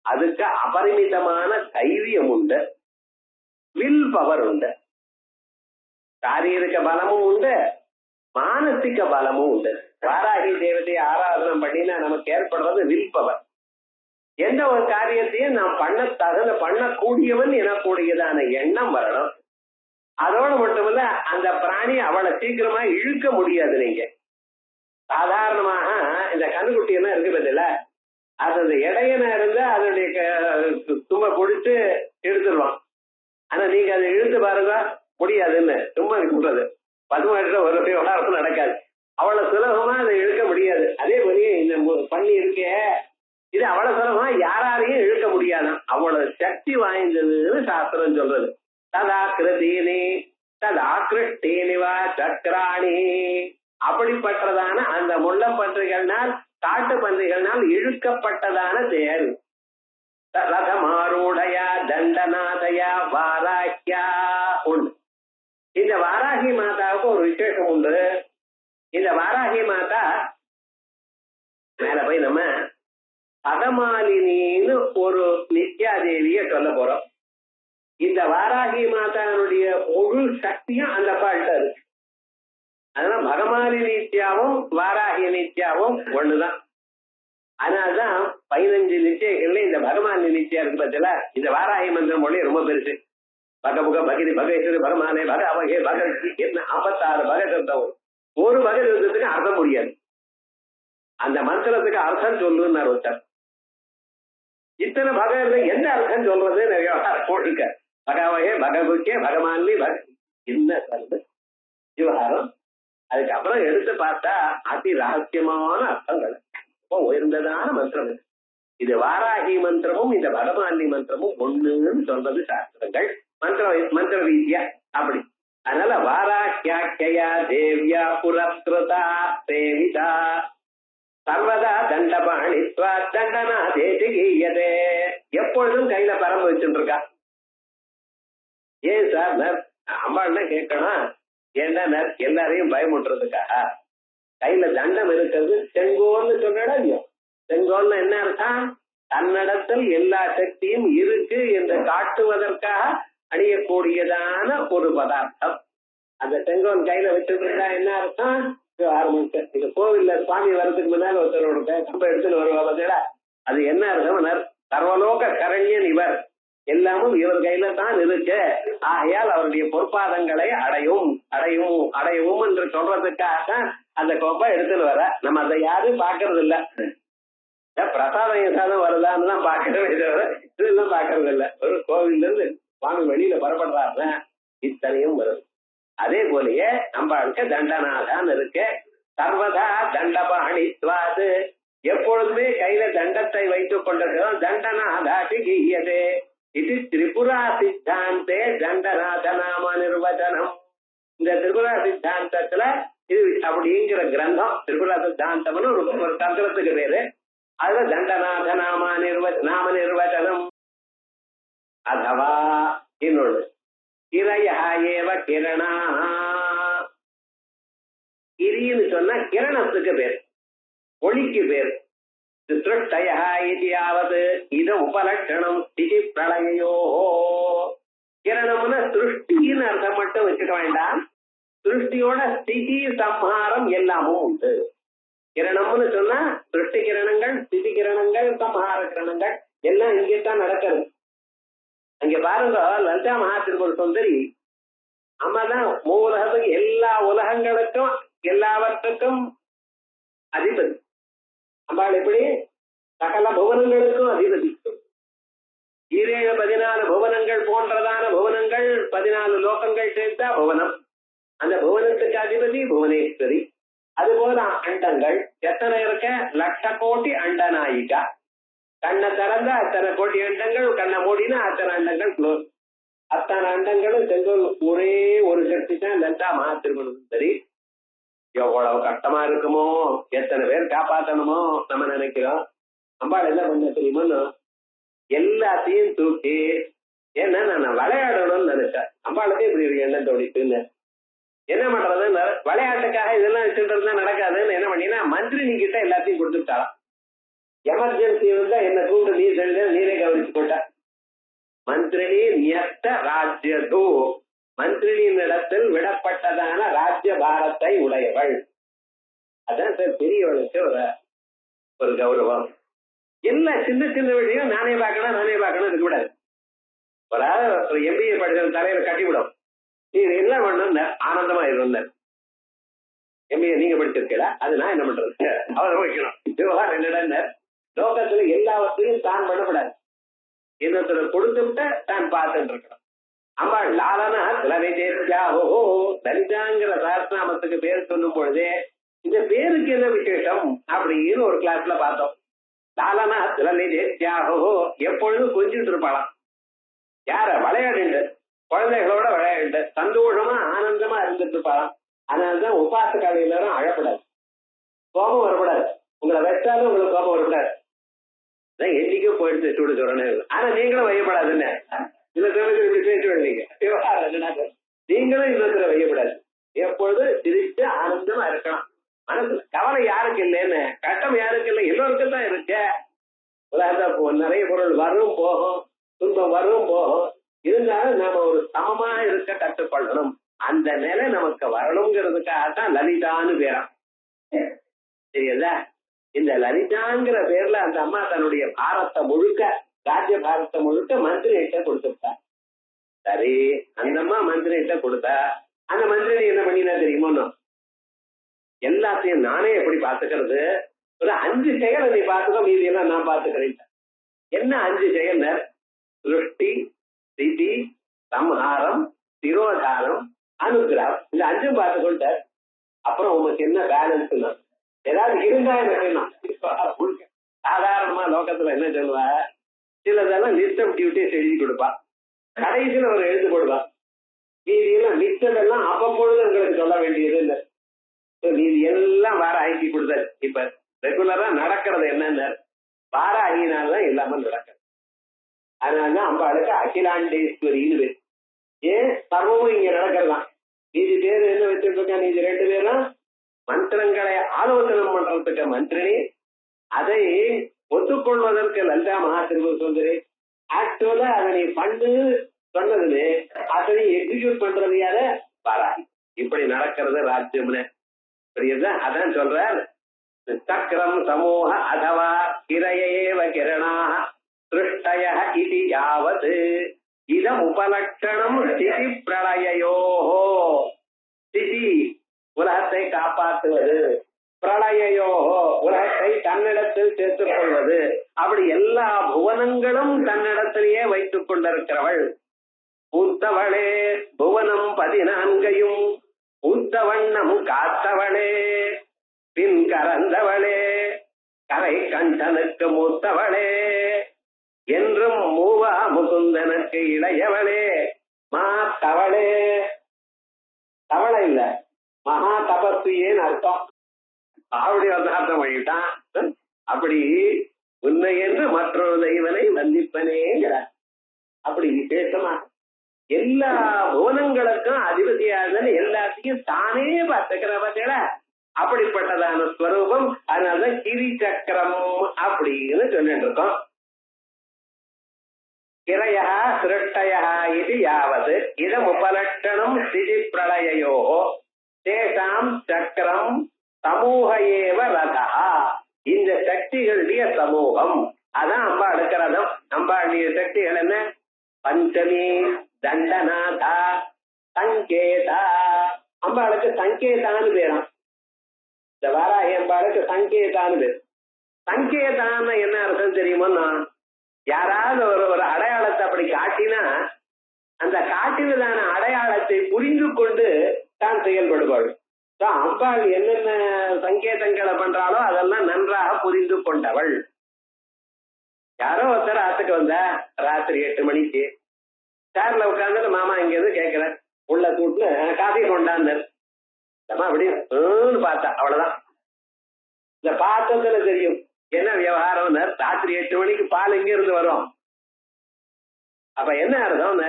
அதுக்கு அபரிமிதமான தைரியம் உண்டு, வில் பவர் உண்டு, சாரீரிக பலமும் உண்டு, மானசிக பலமும் உண்டு. வாராகி தேவதையை ஆராதனை பண்ணினா நமக்கு ஏற்படுறது வில் பவர். எந்த ஒரு காரியத்தையும் நாம் பண்ணக்கூடியவன் எனக்கூடியதான எண்ணம் வரணும். அதோடு மட்டுமல்ல அந்த பிராணி அவளை சீக்கிரமா இழுக்க முடியாது. நீங்க சாதாரணமாக இந்த கண்ணுக்குட்டி எல்லாம் இருக்கு பதில, அது இடையனா இருந்தா அதனுடைய தும்ப பிடிச்சு இழுத்துருவான். ஆனா நீங்க அதை இழுத்து பாருங்க முடியாதுன்னு சும்மா சொல்றது. பதுமாட்டில் ஒரு விவகாரம் நடக்காது. அவளை சுலபமா அதை இழுக்க முடியாது. அதே மாதிரி இந்த பண்ணி இருக்கே, இது அவ்வளவு சுலபமா யாராலையும் இழுக்க முடியாதான். அவ்வளவு சக்தி வாய்ந்ததுன்னு சாஸ்திரம் சொல்றது. ததாக்கிருத்தீனி ததாக்கிருஷ்டீனிவா சக்கராணி. அப்படிப்பட்டதான அந்த முள்ள பன்றிகள்னால் காட்டு பன்றிகள்னால் இழுக்கப்பட்டதான தேர். ரதமாரூடயா தண்டநாதயா வாராகியா உண்டு. இந்த வாராகி மாதாவுக்கு ஒரு விசேஷம் உண்டு. இந்த வாராகி மாதா மேல போய் நம்ம பகமாலினின்னு ஒரு நித்யாதேவிய சொல்ல போறோம். இந்த வாராகி மாதாவுடைய முழு சக்தியும் அந்த பால்ட்ட இருக்கு. அதனால பகமாலி நித்யாவும் வாராகி நித்யாவும் ஒண்ணுதான். அதனால்தான் 15 நிச்சயங்கள்ல இந்த பகமாலி நித்யா இருக்கு பார்த்தல. இந்த வாராகி மந்திரம் மொழி ரொம்ப பெருசு. பகமுக பகிரி பகேஸ்வரி பரமானே பக அவகே பகி என்ன 56 பகசப்தம். ஒரு பகசப்தத்துக்கு அர்த்தம் முடியாது. அந்த மந்திரத்துக்கு அர்த்தம் சொல்லுன்னு ஒருத்தர். இத்தனை பகவத எந்த அர்த்தம் சொல்றது நிறைய போட்டிருக்க. பகவகே பகவுக்கே பகமானி என்ன சொல்றது விவகாரம். அதுக்கப்புறம் எடுத்து பார்த்தா அதி ரகசியமான அர்த்தங்கள், உயர்ந்ததான மந்திரம். இது வாராகி மந்திரமும் இந்த பகவானி மந்திரமும் ஒண்ணுன்னு சொல்றது சாஸ்திரங்கள். மந்திர ரீதியா அப்படி. அதனால வாராக்கியா தேவியா புரஸ்கிருதா சேவிதா சர்வதா தண்டபாணித்வா தண்டனா தேசிகீயதே. எப்பொழுதும் கையில பரம்பு வச்சுட்டு இருக்கா. ஏன் சார் அம்பாள்னா கேட்கணும். ஏன்னா எல்லாரையும் பயமுட்டுறதுக்காக கையில தண்டம் இருக்கிறது செங்கோன்னு சொன்னா இல்லையோ, செங்கோல்னு என்ன அர்த்தம்? தன்னிடத்தில் எல்லா சக்தியும் இருக்கு என்று காட்டுவதற்காக அணியக்கூடியதான ஒரு பதார்த்தம். அந்த செங்கோல் கையில வச்சிருந்தா என்ன அர்த்தம்? ஆரம்பிச்சு இந்த கோவில்ல சுவாமி வர்றதுக்கு முன்னால ஒருத்தரோட கம்ப எடுத்துன்னு வருவாங்க. அது என்ன அர்த்தம்? சர்வலோக கரண்யன் இவர், எல்லாமும் இவர் கையில தான் இருக்கு. ஆகையால் அவருடைய பொற்பாதங்களை அடையும் அடையும் அடையவும் என்று சொல்றதுக்காக அந்த கோப்பை எடுத்துட்டு வர. நம்ம அதை யாரும் பாக்குறது இல்ல. பிரசாதம் சாதம் வருதான்னு தான் பாக்கிறதே தவிர இதெல்லாம் பாக்குறது இல்ல. ஒரு கோவில்ல இருந்து சுவாமி வெளியில புறப்படுறாருன்னா இத்தனையும் வருது. அதே போலயே நம்மளுக்கு தண்டநாதான் இருக்கு. சர்வதா தண்டபாணித்வாது, எப்பொழுதுமே கையில தண்டத்தை வைத்துக் கொண்டிருக்கிறோம். தண்டநாதாட்டி கீயதே இது திரிபுரா சித்தாந்தே தண்டநாத நாம நிர்வச்சனம். இந்த திரிபுரா சித்தாந்தத்துல இது அப்படிங்கிற கிரந்தம் திரிபுரா சித்தாந்தம்னு ஒரு தந்திரத்துக்கு பேரு. அதுல தண்டநாத நாம நிர்வச்சனம். அதுவா இன்னொன்று கிரயா ஏவ கிரணா. கிரின்னு சொன்னா கிரணத்துக்கு பேர், ஒளிக்கு பேர். திருஷ்டயாவது இது உபலட்சணம் ஸ்திதி பிரளயோ. கிரணம்னா சிருஷ்டின்னு அர்த்தம் மட்டும் வச்சுக்க வேண்டாம். சிருஷ்டியோட ஸ்திதி சம்ஹாரம் எல்லாமும் உண்டு. கிரணம்னு சொன்னா சிருஷ்டி கிரணங்கள், ஸ்திதி கிரணங்கள், சம்ஹார கிரணங்கள் எல்லாம் இங்கேதான் நடக்கிறது. அங்க பாருங்க, லலிதா மகாத்திருப்பூர் சுந்தரி அம்மாதான் மூலகத்துக்கு எல்லா உலகங்களுக்கும் எல்லாவற்றுக்கும் அதிபதி. அம்பாள் எப்படி சகல புவனங்களுக்கும் அதிபதி. 14 புவனங்கள் போன்றதான புவனங்கள், 14 லோகங்கள் சேர்த்தா புவனம். அந்த புவனத்துக்கு அதிபதி புவனேஸ்வரி. அதுபோல அண்டங்கள் எத்தனை இருக்க? 1,00,000 கோடி அண்டநாயிகா. கண்ணை திறந்தா அத்தனை கோடி அண்டங்கள், கண்ணை மூடினா அத்தனை அண்டங்கள் க்ளோஸ். அத்தனை அண்டங்களும் செங்கோல் ஒரே ஒரு சக்தி தான் லலிதா மகாத்திருப்பூர் சுந்தரி. எவ்வளவு கஷ்டமா இருக்குமோ, எத்தனை பேர் காப்பாற்றணுமோ நம்ம நினைக்கிறோம். அம்பாள் என்ன பண்ண தெரியுமோ, எல்லாத்தையும் தூக்கி, ஏன்னா நான் விளையாடணும்னு நினைச்சேன். அம்பாளுக்கு இப்படி ஒரு எண்ணம் தோணிட்டுன்னு என்ன பண்றதுன்னு, விளையாட்டுக்காக இதெல்லாம் வச்சுட்டு நடக்காதுன்னு என்ன பண்ணினா மந்திரினி கிட்ட எல்லாத்தையும் கொடுத்துட்டாலாம். எமர்ஜென்சி இருந்தா என்ன கூப்பிட்டு நீ செஞ்ச நீரே கவனிச்சு போட்ட. மந்திரினி நியத்த ராஜ்யதோ, மந்திரினியின் இடத்தில் விடப்பட்டதான ராஜ்ய பாரத்தை உடையவள். அதான் சார் பெரியவளுக்கு ஒரு கௌரவம். எல்லா சின்ன சின்ன விஷயம் நானே பார்க்கணும் இருக்க கூடாது. ஒரு MBA படிச்ச தலையில கட்டிவிடும். நீ எல்லாம் பண்ண ஆனந்தமா இருந்தார். MBA நீங்க படிச்சிருக்கல, அது நான் என்ன பண்றது, அவர் வைக்கணும். விவகாரம் என்னடா, லோகத்துல எல்லாவற்றையும் தான் பண்ணக்கூடாது. இன்னொருத்தர கொடுத்துவிட்ட தான் பார்த்துட்டு இருக்கணும். அம்பாள் லாலனா லலிதாஹோ, லலிதாங்கிற சாஸ்திரநாமத்துக்கு பேர் சொல்லும் பொழுதே இந்த பேருக்கு என்ன விசேஷம் அப்படின்னு ஒரு கிளாஸ்ல பார்த்தோம். லாலனா லலிதாஹோ, எப்பொழுதும் கொஞ்சிட்டு இருப்பாளாம். யார? விளையாடிண்டு, குழந்தைகளோட விளையாடிண்டு சந்தோஷமா ஆனந்தமா இருந்துட்டு இருப்பாளாம். அதனாலதான் உபாசகால எல்லாரும் அழப்படாது, கோபம் வரக்கூடாது. உங்களை வச்சாலும் உங்களுக்கு கோபம் வரக்கூடாது. என்னைக்கும் போயிடுச்சு சூடு சொல்றேன்னு. ஆனா நீங்களும் வையப்படாதுன்னு சில சமயத்தில் இப்படி பேசுவீங்க. நீங்களும் இன்னொருத்தர வையப்படாது. எப்பொழுது சிரிச்சு ஆனந்தமா இருக்கலாம். மனசுல கவலை யாருக்கு இல்லைன்னு, கட்டம் யாருக்கு இல்லை, எல்லோருக்கும் தான் இருக்க. நிறைய பொருள் வரும் போகும், துன்பம் வரும் போகும். இருந்தாலும் நாம ஒரு சமமா இருக்க கற்றுக்கொள்ளணும். அந்த நிலை நமக்கு வரணுங்கிறதுக்காகத்தான் லலிதான்னு பேரா. சரியா? இந்த லலிதாங்கிற பேர்ல அந்த அம்மா தன்னுடைய பாரத்தை முழுக்க, ராஜ்ய பாரத்தை முழுக்க மந்திரிகிட்ட கொடுத்துட்டா. சரி, அந்த அம்மா மந்திரிகிட்ட கொடுத்தா, அந்த மந்திரி என்ன பண்ணினா தெரியுமோ, எல்லாத்தையும் நானே எப்படி பாத்துக்கிறது, ஒரு 5 செயலை நீ பாத்துக்க, மீதி எல்லாம் நான் பாத்துக்கிறேன். என்ன 5 செயல்? சிருஷ்டி, ஸ்திதி, சம்ஹாரம், திரோதானம், அனுகிரகம். இந்த 5 பார்த்துக்கொண்ட அப்புறம் உங்களுக்கு என்ன பேலன்ஸ் ஏதாவது இருந்தா என்ன? சாதாரணமா லோகத்துல என்ன சொல்லுவா, சிலதெல்லாம் லிஸ்ட் ஆஃப் டியூட்டிஸ் எழுதி கொடுப்பா, கடைசியில ஒரு எழுத்து போடுவா. மீதியெல்லாம் மிச்சதெல்லாம் அவ்வப்பொழுது உங்களுக்கு சொல்ல வேண்டியது இல்லை. மீதி எல்லாம் வார ஆகி கொடுத்தாரு. இப்ப ரெகுலரா நடக்கிறது என்னன்னு வாராகினால்தான் எல்லாமே நடக்கிறது. அதனாலதான் அம்பாளுக்கு அகிலாண்டேஸ்வரின்னு பேர். ஏன் சர்வமும் இங்க நடக்கிறதான். மீதி பேர் என்ன வச்சுட்டு இருக்கா, மீதி 2 பேரும் மந்திரங்களை ஆலோசனை பண்றதுக்கு மந்திரினி, அதை ஒத்துக்கொள்வதற்கு லலிதா மகாதிரிபுர சுந்தரி ஆக்சுவலா அதை நீ பண்ணு சொன்னதுன்னு அதை எக்ஸிக்யூட் பண்றது யாரு வாராகி. இப்படி நடக்கிறது ராஜ்யம்னு புரியுதா? அதான் சொல்றார், சக்கரம் சமூக அதவா கிரையேவ கிரணாக திருஷ்டய இது யாவது இதம் உபலட்சணம் ஸ்திதி பிரளயோஹோ. ஸ்திதி உலகத்தை காப்பாற்றுவது, பிரளயோஹோ உலகத்தை தன்னிடத்தில் சேர்த்துக் கொள்வது. அப்படி எல்லா புவனங்களும் தன்னிடத்திலேயே வைத்துக் கொண்டிருக்கிறவள். பூத்தவளே புவனம் 14 பூத்த வண்ணம் காத்தவளே, பின் கறந்தவளே கரை கண்டனுக்கு மூத்தவளே, என்றும் மூவா முகுந்தனுக்கு இளையவளே மாத்தவளே. தவளை இல்ல, மகா தபஸ்வியேன்னு அர்த்தம். அப்படி வந்து அர்த்தம் பண்ணிட்டான். அப்படி உன்னை என்று மற்றொரு தெய்வனை வந்திப்பனேங்கிறார். அப்படி விசேஷமா எல்லா புவனங்களுக்கும் அதிபதியாக எல்லாத்தையும் தானே பார்த்துக்கிற பார்த்தீங்களா? அப்படிப்பட்டதான ஸ்வரூபம். அதனாலதான் கிரி சக்கரம் அப்படின்னு சொல்லிட்டு இருக்கோம். கிரையா சிருஷ்டயா இது யாவது இதம் உபலட்சணம் ஸ்திதி பிரளயோ தேசாம் சக்கரம் சமூக ஏவ ரதா. இந்த சக்திகளுடைய சமூகம் அதான் அம்பாளுக்கு ரதம். அம்பாளுடைய சக்திகள் என்ன? பஞ்சமி, தண்டநாதா, சங்கேதா. அம்பாளுக்கு சங்கேதான்னு பேரும். இந்த வாராகி அம்பாளுக்கு சங்கேதான்னு பேர். சங்கேதான்னு என்ன அர்த்தம் தெரியுமோன்னா, யாராவது ஒரு அடையாளத்தை அப்படி காட்டினா அந்த காட்டினதான அடையாளத்தை புரிந்து கொண்டு தான் செயல்படுவாள். அம்பாள் என்னென்ன சங்கேதங்களை பண்றாளோ அதெல்லாம் நன்றாக புரிந்து கொண்டவள். யாரோ ஒருத்தர் ஆத்துக்கு வந்த ராத்திரி 8 மணிக்கு சேர்ல உட்கார்ந்துட்டு மாமா இங்க இருந்து கேட்கிறேன், உள்ள கூட்டு காஃபி கொண்டாந்தார். அப்படி பார்த்தா அவ்வளவுதான். இந்த பார்த்ததுல தெரியும் என்ன விவகாரம். ராத்திரி 8 மணிக்கு பால் எங்க இருந்து வரும்? அப்ப என்ன அர்த்தம்?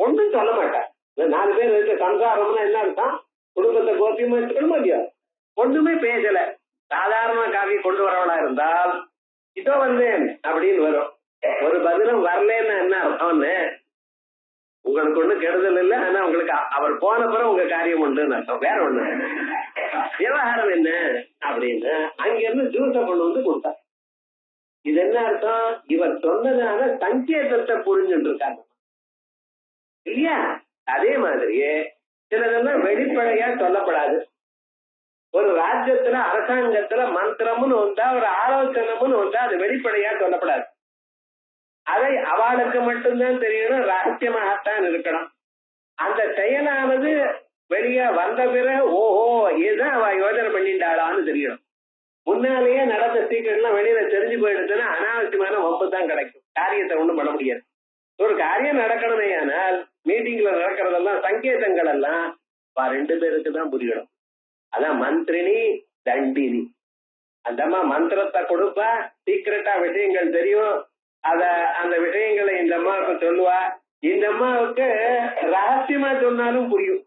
ஒண்ணும் சொல்ல மாட்டேன். 4 பேர் இருக்க சம்சாரம்னா என்ன அர்த்தம்? குடும்பத்தை கோத்தியமா எடுத்துக்கணும் இல்லையா? ஒண்ணுமே பேசல. சாதாரண காஃபி கொண்டு வரவளா இருந்தால் இதோ வந்தேன் அப்படின்னு வரும். ஒரு பதிலும் வரலன்னு என்ன அர்த்தம்னு, உங்களுக்கு ஒண்ணு கெடுதல் இல்லை, ஆனா உங்களுக்கு அவர் போன பிறகு உங்க காரியம் உண்டுன்னு அர்த்தம். வேற ஒண்ணு விவகாரம் என்ன அப்படின்னு அங்கிருந்து ஜூஸ கொண்டு வந்து கொடுத்தா. இது என்ன அர்த்தம்? இவர் சொன்னதான சங்கேதத்தை புரிஞ்சுட்டு இருக்காங்க இல்லையா? அதே மாதிரியே சிலதெல்லாம் வெளிப்படையா சொல்லப்படாது. ஒரு ராஜ்யத்துல அரசாங்கத்துல மந்திரம்னு வந்தா, ஒரு ஆலோசனம்னு வந்தா அது வெளிப்படையா சொல்லப்படாது. அதை அவளுக்கு மட்டும்தான் தெரியணும், ரகசியமாகத்தான் இருக்கணும். அந்த செயலானது வெளியே வந்த பிறகு ஓஹோ இதுதான் அவ யோஜனை பண்ணிட்டாளான்னு தெரியணும். முன்னாலேயே நடந்த சீக்கிரம் வெளியில தெரிஞ்சு போயிடுச்சுன்னா அனாவசியமான வம்பு தான் கிடைக்கும். காரியத்தை ஒண்ணும் பண்ண முடியாது. ஒரு காரியம் நடக்கணுமே ஆனால் மீட்டிங்ல நடக்கிறதெல்லாம் சங்கேதங்கள் எல்லாம் 2 பேருக்கு தான் புரியணும். அதான் மந்திரினி தண்டினி. அந்தம்மா மந்திரத்தை கொடுப்பா, சீக்கிரட்டா விஷயங்கள் தெரியும். அந்த விஷயங்களை இந்த அம்மாவுக்கு சொல்லுவா. இந்த அம்மாவுக்கு ரகசியமா சொன்னாலும் புரியும்.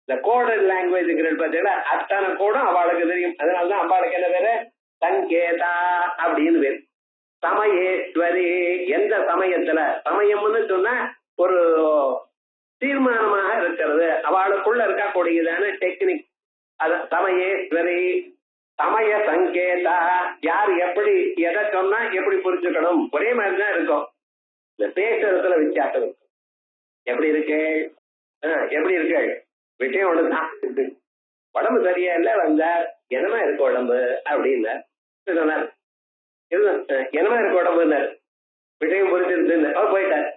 இந்த கோடட் லாங்குவேஜ் பார்த்தீங்கன்னா அத்தனை கோடும் அவளுக்கு தெரியும். அதனாலதான் அவளுக்கு என்ன பேரு? சங்கேதா அப்படின்னு பேரு. சமயேஸ்வரி. எந்த சமயத்துல, சமயம்னு சொன்னா ஒரு தீர்மானமாக இருக்கிறது, அவளுக்குள்ள இருக்கக்கூடியதான டெக்னிக். அது சமயேஸ்வரி. சமய சங்கேதா. யார் எப்படி எதை சொன்னா எப்படி புரிஞ்சுக்கணும், ஒரே மாதிரிதான் இருக்கும். இந்த பேசுறதுல வித்தியாசம் இருக்கும். எப்படி இருக்கு எப்படி இருக்கு விஷயம் ஒண்ணுதான். உடம்பு சரியா இல்ல வந்தார், என்னமா இருக்கு உடம்பு அப்படின்னு சொன்னார். என்னமா இருக்கு உடம்புன்னாரு. விஷயம் புரிஞ்சிருந்து அவர் போயிட்டார்.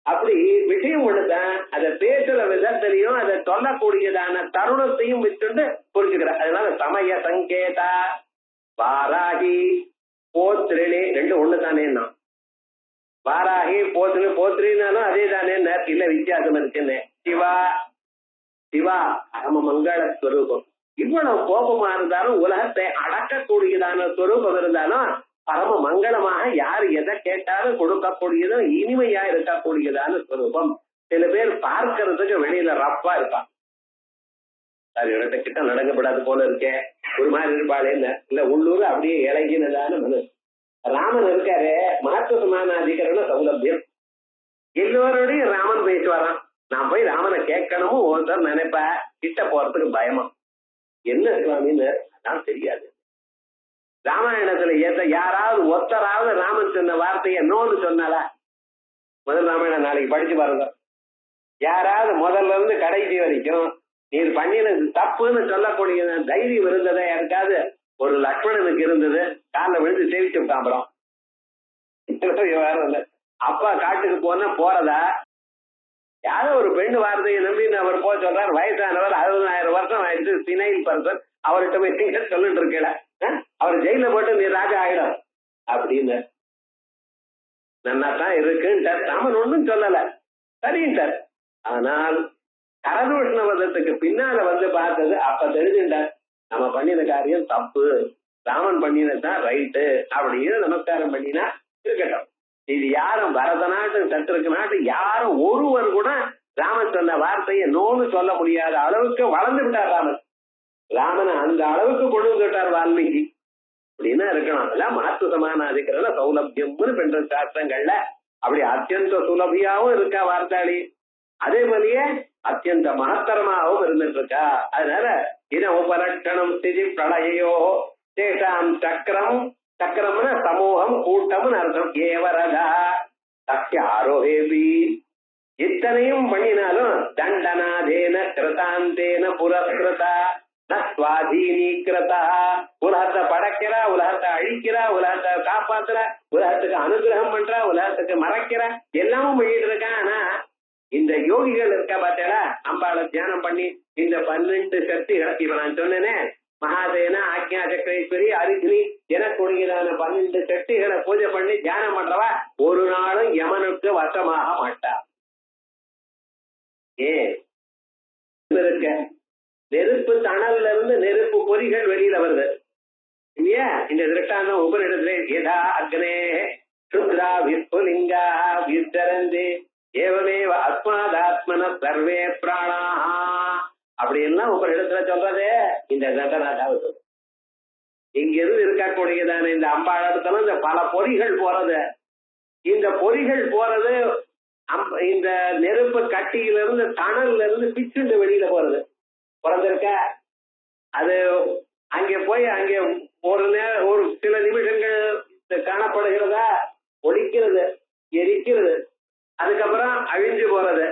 அப்படி விஷயம் ஒண்ணுதான், அதை பேசுற விதத்திலையும் அதை சொல்லக்கூடியதான தருணத்தையும் வச்சுட்டு புரிஞ்சுக்கிறார். அதனால சமய சங்கேதா. வாராகி போத்திரினி 2 ஒண்ணுதானே. வாராகி போத்திரி, போத்திரினாலும் அதே தானே, இல்ல வித்தியாசம் இருக்குன்னு. சிவா சிவா பரம மங்கள ஸ்வரூபம். இவ்வளவு கோபமா இருந்தாலும் உலகத்தை அடக்கக்கூடியதான ஸ்வரூபம் இருந்தாலும் பரம மங்களமாக யார் எதை கேட்டாலும் கொடுக்கக்கூடியதும் இனிமையா இருக்கக்கூடியதான ஸ்வரூபம். சில பேர் பார்க்கறதுக்கு வெளியில ரப்பா இருப்பான், அது இடத்த கிட்ட நடக்கப்படாது போல இருக்கே, ஒரு மாதிரி இருப்பாளே இல்ல உள்ளூர் அப்படியே இறங்கினதான மனு. ராமன் இருக்காரு, மகத்துவமான அதிகரண சௌலபியம். எல்லோரோடையும் ராமன் பேசுவாராம். நான் போய் ராமனை கேட்கணும்னு ஒருத்தர் நினைப்ப, கிட்ட போறதுக்கு பயமா. என்ன சுவாமின்னு அதான் தெரியாது. ராமாயணத்துல யாராவது ஒத்தராவது ராமன் சொன்ன வார்த்தைய நோன்னு சொன்னாலா? முதல் ராமாயணம் நாளைக்கு படிச்சு பாருங்க. யாராவது முதல்ல இருந்து கடைசி வரைக்கும் நீர் பண்ணினது தப்புன்னு சொல்லக்கூடிய தைரியம் இருந்ததா யாருக்காவது? ஒரு லக்ஷ்மணனுக்கு இருந்தது, காலில் விழுந்து சேவிச்சு விட்டான். அப்புறம் அப்பா காட்டுக்கு போறதா? யாரோ ஒரு பெண் வார்த்தையை நம்பி அவர் போக சொல்றாரு. வயசானவர், 60,000 வருஷம் ஆயிடுச்சு, சினைல் பர்சன், அவர்கிட்ட போய் நீங்க சொல்லிட்டு இருக்கல, அவர் ஜெயில போட்டு நீ ராஜா ஆயிடும் அப்படின்னு நன்னாதான் இருக்குன்ட்டார். ராமன் ஒன்றும் சொல்லல, சரின்ட்டார். ஆனால் கரதூஷ்ணவதத்துக்கு பின்னால பார்த்தது அப்ப தெரிஞ்சுட்டார், நம்ம பண்ணின காரியம் தப்பு, ராமன் பண்ணினதுதான் ரைட்டு அப்படின்னு நமஸ்காரம் பண்ணினா இருக்கட்டும். இது யாரும் பரத நாட்டு சத்திருக்கு நாட்டு யாரும் ஒருவர் கூட ராமன் சொன்ன வார்த்தையை நோன்னு சொல்ல முடியாத அளவுக்கு வளர்ந்து விட்டார் ராமன். ராமனை அந்த அளவுக்கு கொண்டு வந்துட்டார் வால்மீகி அப்படின்னா இருக்கணும். அதெல்லாம் மகத்துவமான அதிகரண சௌலபியம்னு பெற்ற சாஸ்திரங்கள்ல அப்படி அத்தியந்த சுலபியாவும் இருக்கா வார்த்தாளி, அதே மாதிரியே அத்தியந்த மகத்தரமாகவும் இருந்துட்டு இருக்கா. அதனால இன உபலட்சணம் ஸ்திதி பிரளயோ தேஷாம் சக்கரம், சக்கரம்னா சமூகம் கூட்டம்னு அர்த்தம். ஏவரதா சக்தி ஆரோஹேபி, இத்தனையும் பண்ணினாலும் தண்டனாதேன கிருதாந்தேன புரஸ்கிருதா நஸ்வாதீனீகிருதா, உலகத்தை படைக்கிறா, உலகத்தை அழிக்கிறா, உலகத்தை காப்பாத்துறா, உலகத்துக்கு அனுகிரகம் பண்றா, உலகத்துக்கு மறைக்கிறா, எல்லாமும் பண்ணிட்டு இருக்கா. ஆனா இந்த யோகிகள் இருக்கா பார்த்தா, அம்பாளை தியானம் பண்ணி இந்த 12 சக்திகள் இப்ப நான் சொன்னேனே, மகாதேன ஆக்ஞா சக்கரேஸ்வரி அரிசினி எனக்கூடியதான 12 சக்திகளை பூஜை பண்ணி தியானம் பண்றவா ஒரு நாளும் யமனுக்கு வசமாக மாட்டா. ஏன் இருக்க? நெருப்பு தணல்ல இருந்து நெருப்பு பொறிகள் வெளியில வருது இல்லையா? இந்த திருஷ்டாந்தம் உபரிடத்துல யதா அக்னே சுத்ரா விஸ்புலிங்கா விஸ்தரந்தே ஏவமேவ அஸ்மாதாத்மன சர்வே பிராணா அப்படி எல்லாம் உபரிடத்துல சொல்றது இந்த கண்டநாட்டாவது. இங்கிருந்து இருக்கக்கூடியதான இந்த அம்பாளத்துல இந்த பல பொறிகள் போறது, இந்த பொறிகள் போறது இந்த நெருப்பு கட்டியிலிருந்து தணல்ல இருந்து பிச்சுண்டு வெளியில போறது பிறந்திருக்க. அது அங்கே போய் அங்கே ஒரு சில நிமிஷங்கள் காணப்படுகிறதா, ஒழிக்கிறது, எரிக்கிறது, அதுக்கப்புறம் அழிஞ்சு போறது,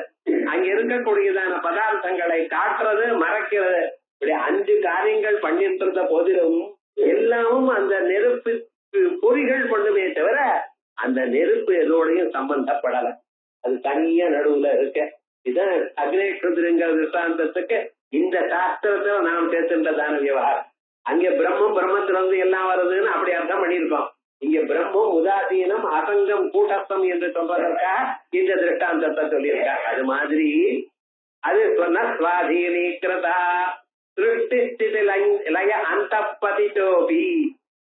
அங்க இருக்கக்கூடியதான பதார்த்தங்களை காட்டுறது, மறைக்கிறது, இப்படி 5 காரியங்கள் பண்ணிட்டு இருந்த போதிலும் எல்லாமும் அந்த நெருப்பு பொறிகள் பண்ணுமே தவிர அந்த நெருப்பு எதோடையும் சம்பந்தப்படலை. அது தனியா நடுவுல இருக்க. இதுதான் அக்னேஸ்வரங்கிற திருஷ்டாந்தத்துக்கு இந்த சாஸ்திரத்தை நாம் சேர்த்துன்றதான விவகாரம். அங்க பிரம்மத்துல இருந்து எல்லாம் வருதுன்னு அப்படி அர்த்தம் பண்ணியிருக்கோம். இங்க பிரம்மம் உதாசீனம் அசங்கம் கூட்டஸ்தம் என்று சொல்றதற்காக இந்த திருஷ்டாந்தத்தை சொல்லியிருக்காங்க. அது மாதிரி அது சொன்ன சுவாதீனீகிருதா சிருஷ்டி லய அந்த பதிட்டோபி,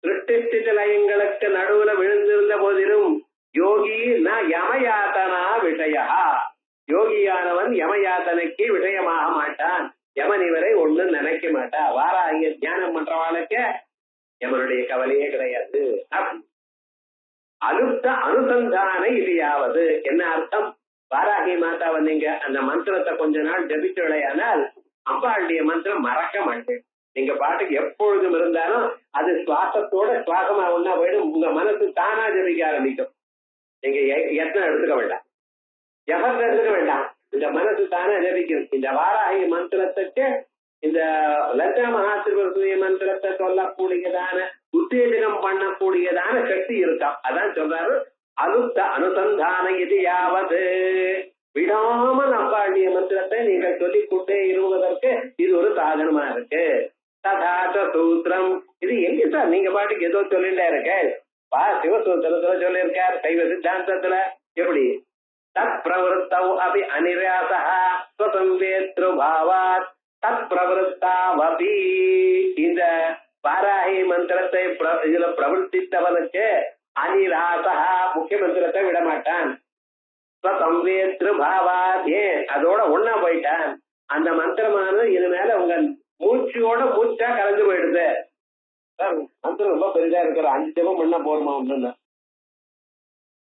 சிருஷ்டி லயங்களுக்கு நடுவுல விழுந்திருந்த போதிலும் யோகி ந யமயாத்தனா விஷயா, யோகியானவன் யமயாத்தனைக்கு விஷயமாக மாட்டான், யமன் இவரை ஒண்ணு நினைக்க மாட்டா. வாராகிய தியானம் பண்றவாளுக்கு யமனுடைய கவலையே கிடையாது. அலுப்த அனுசந்தான இதையாவது என்ன அர்த்தம்? வாராகி மாதாவை நீங்க அந்த மந்திரத்தை கொஞ்ச நாள் ஜபிச்சுடையானால் அம்பாளுடைய மந்திரம் மறக்க மாட்டேன். நீங்க பாட்டுக்கு எப்பொழுதும் இருந்தாலும் அது சுவாசத்தோட சுவாசமா ஒன்னா போயிடும். உங்க மனசு தானா ஜபிக்க ஆரம்பிக்கும். நீங்க எத்தனை எடுத்துக்க வேண்டாம், எவர்த்த எடுத்துக்க வேண்டாம், இந்த மனசு தானே ஜபிக்கும். இந்த வாராகி மந்திரத்துக்கு இந்த லலிதா மகாத்ரிபுர மந்திரத்தை சொல்லக்கூடியதான உத்தேஜகம் பண்ணக்கூடியதான சக்தி இருக்காம். அதான் சொல்றாரு அலுப்த அனுசந்தான இதையாவது, விடாமல் அம்பாளுடைய மந்திரத்தை நீங்கள் சொல்லிக் கொண்டே இருவதற்கு இது ஒரு சாதனமா இருக்கு. ததாச்ச சூத்திரம், இது எங்க சார் நீங்க பாட்டுக்கு ஏதோ சொல்லிட்டே இருக்க? சிவசூத்திரத்துல சொல்லியிருக்கார், சைவ சித்தாந்தத்துல எப்படி தத் பிரவருத்தௌ அபி அனிராசா ஸ்வசம்வேத்ரு பாவாத் தத் பிரவருத்தாவபி. இந்த வாராகி மந்திரத்தை இதுல பிரவர்த்தித்தவனுக்கு அனிராசா முக்கிய மந்திரத்தை விட மாட்டான். ஸ்வசம்வேத்ரு பாவாத், ஏன் அதோட ஒன்னா போயிட்டான். அந்த மந்திரமானது இது மேல உங்க மூச்சோட மூச்சா கலந்து போயிடுது. மந்திரம் ரொம்ப பெரிதா இருக்கிற 5 ஜபம் பண்ணா போருமா ஒண்ணு.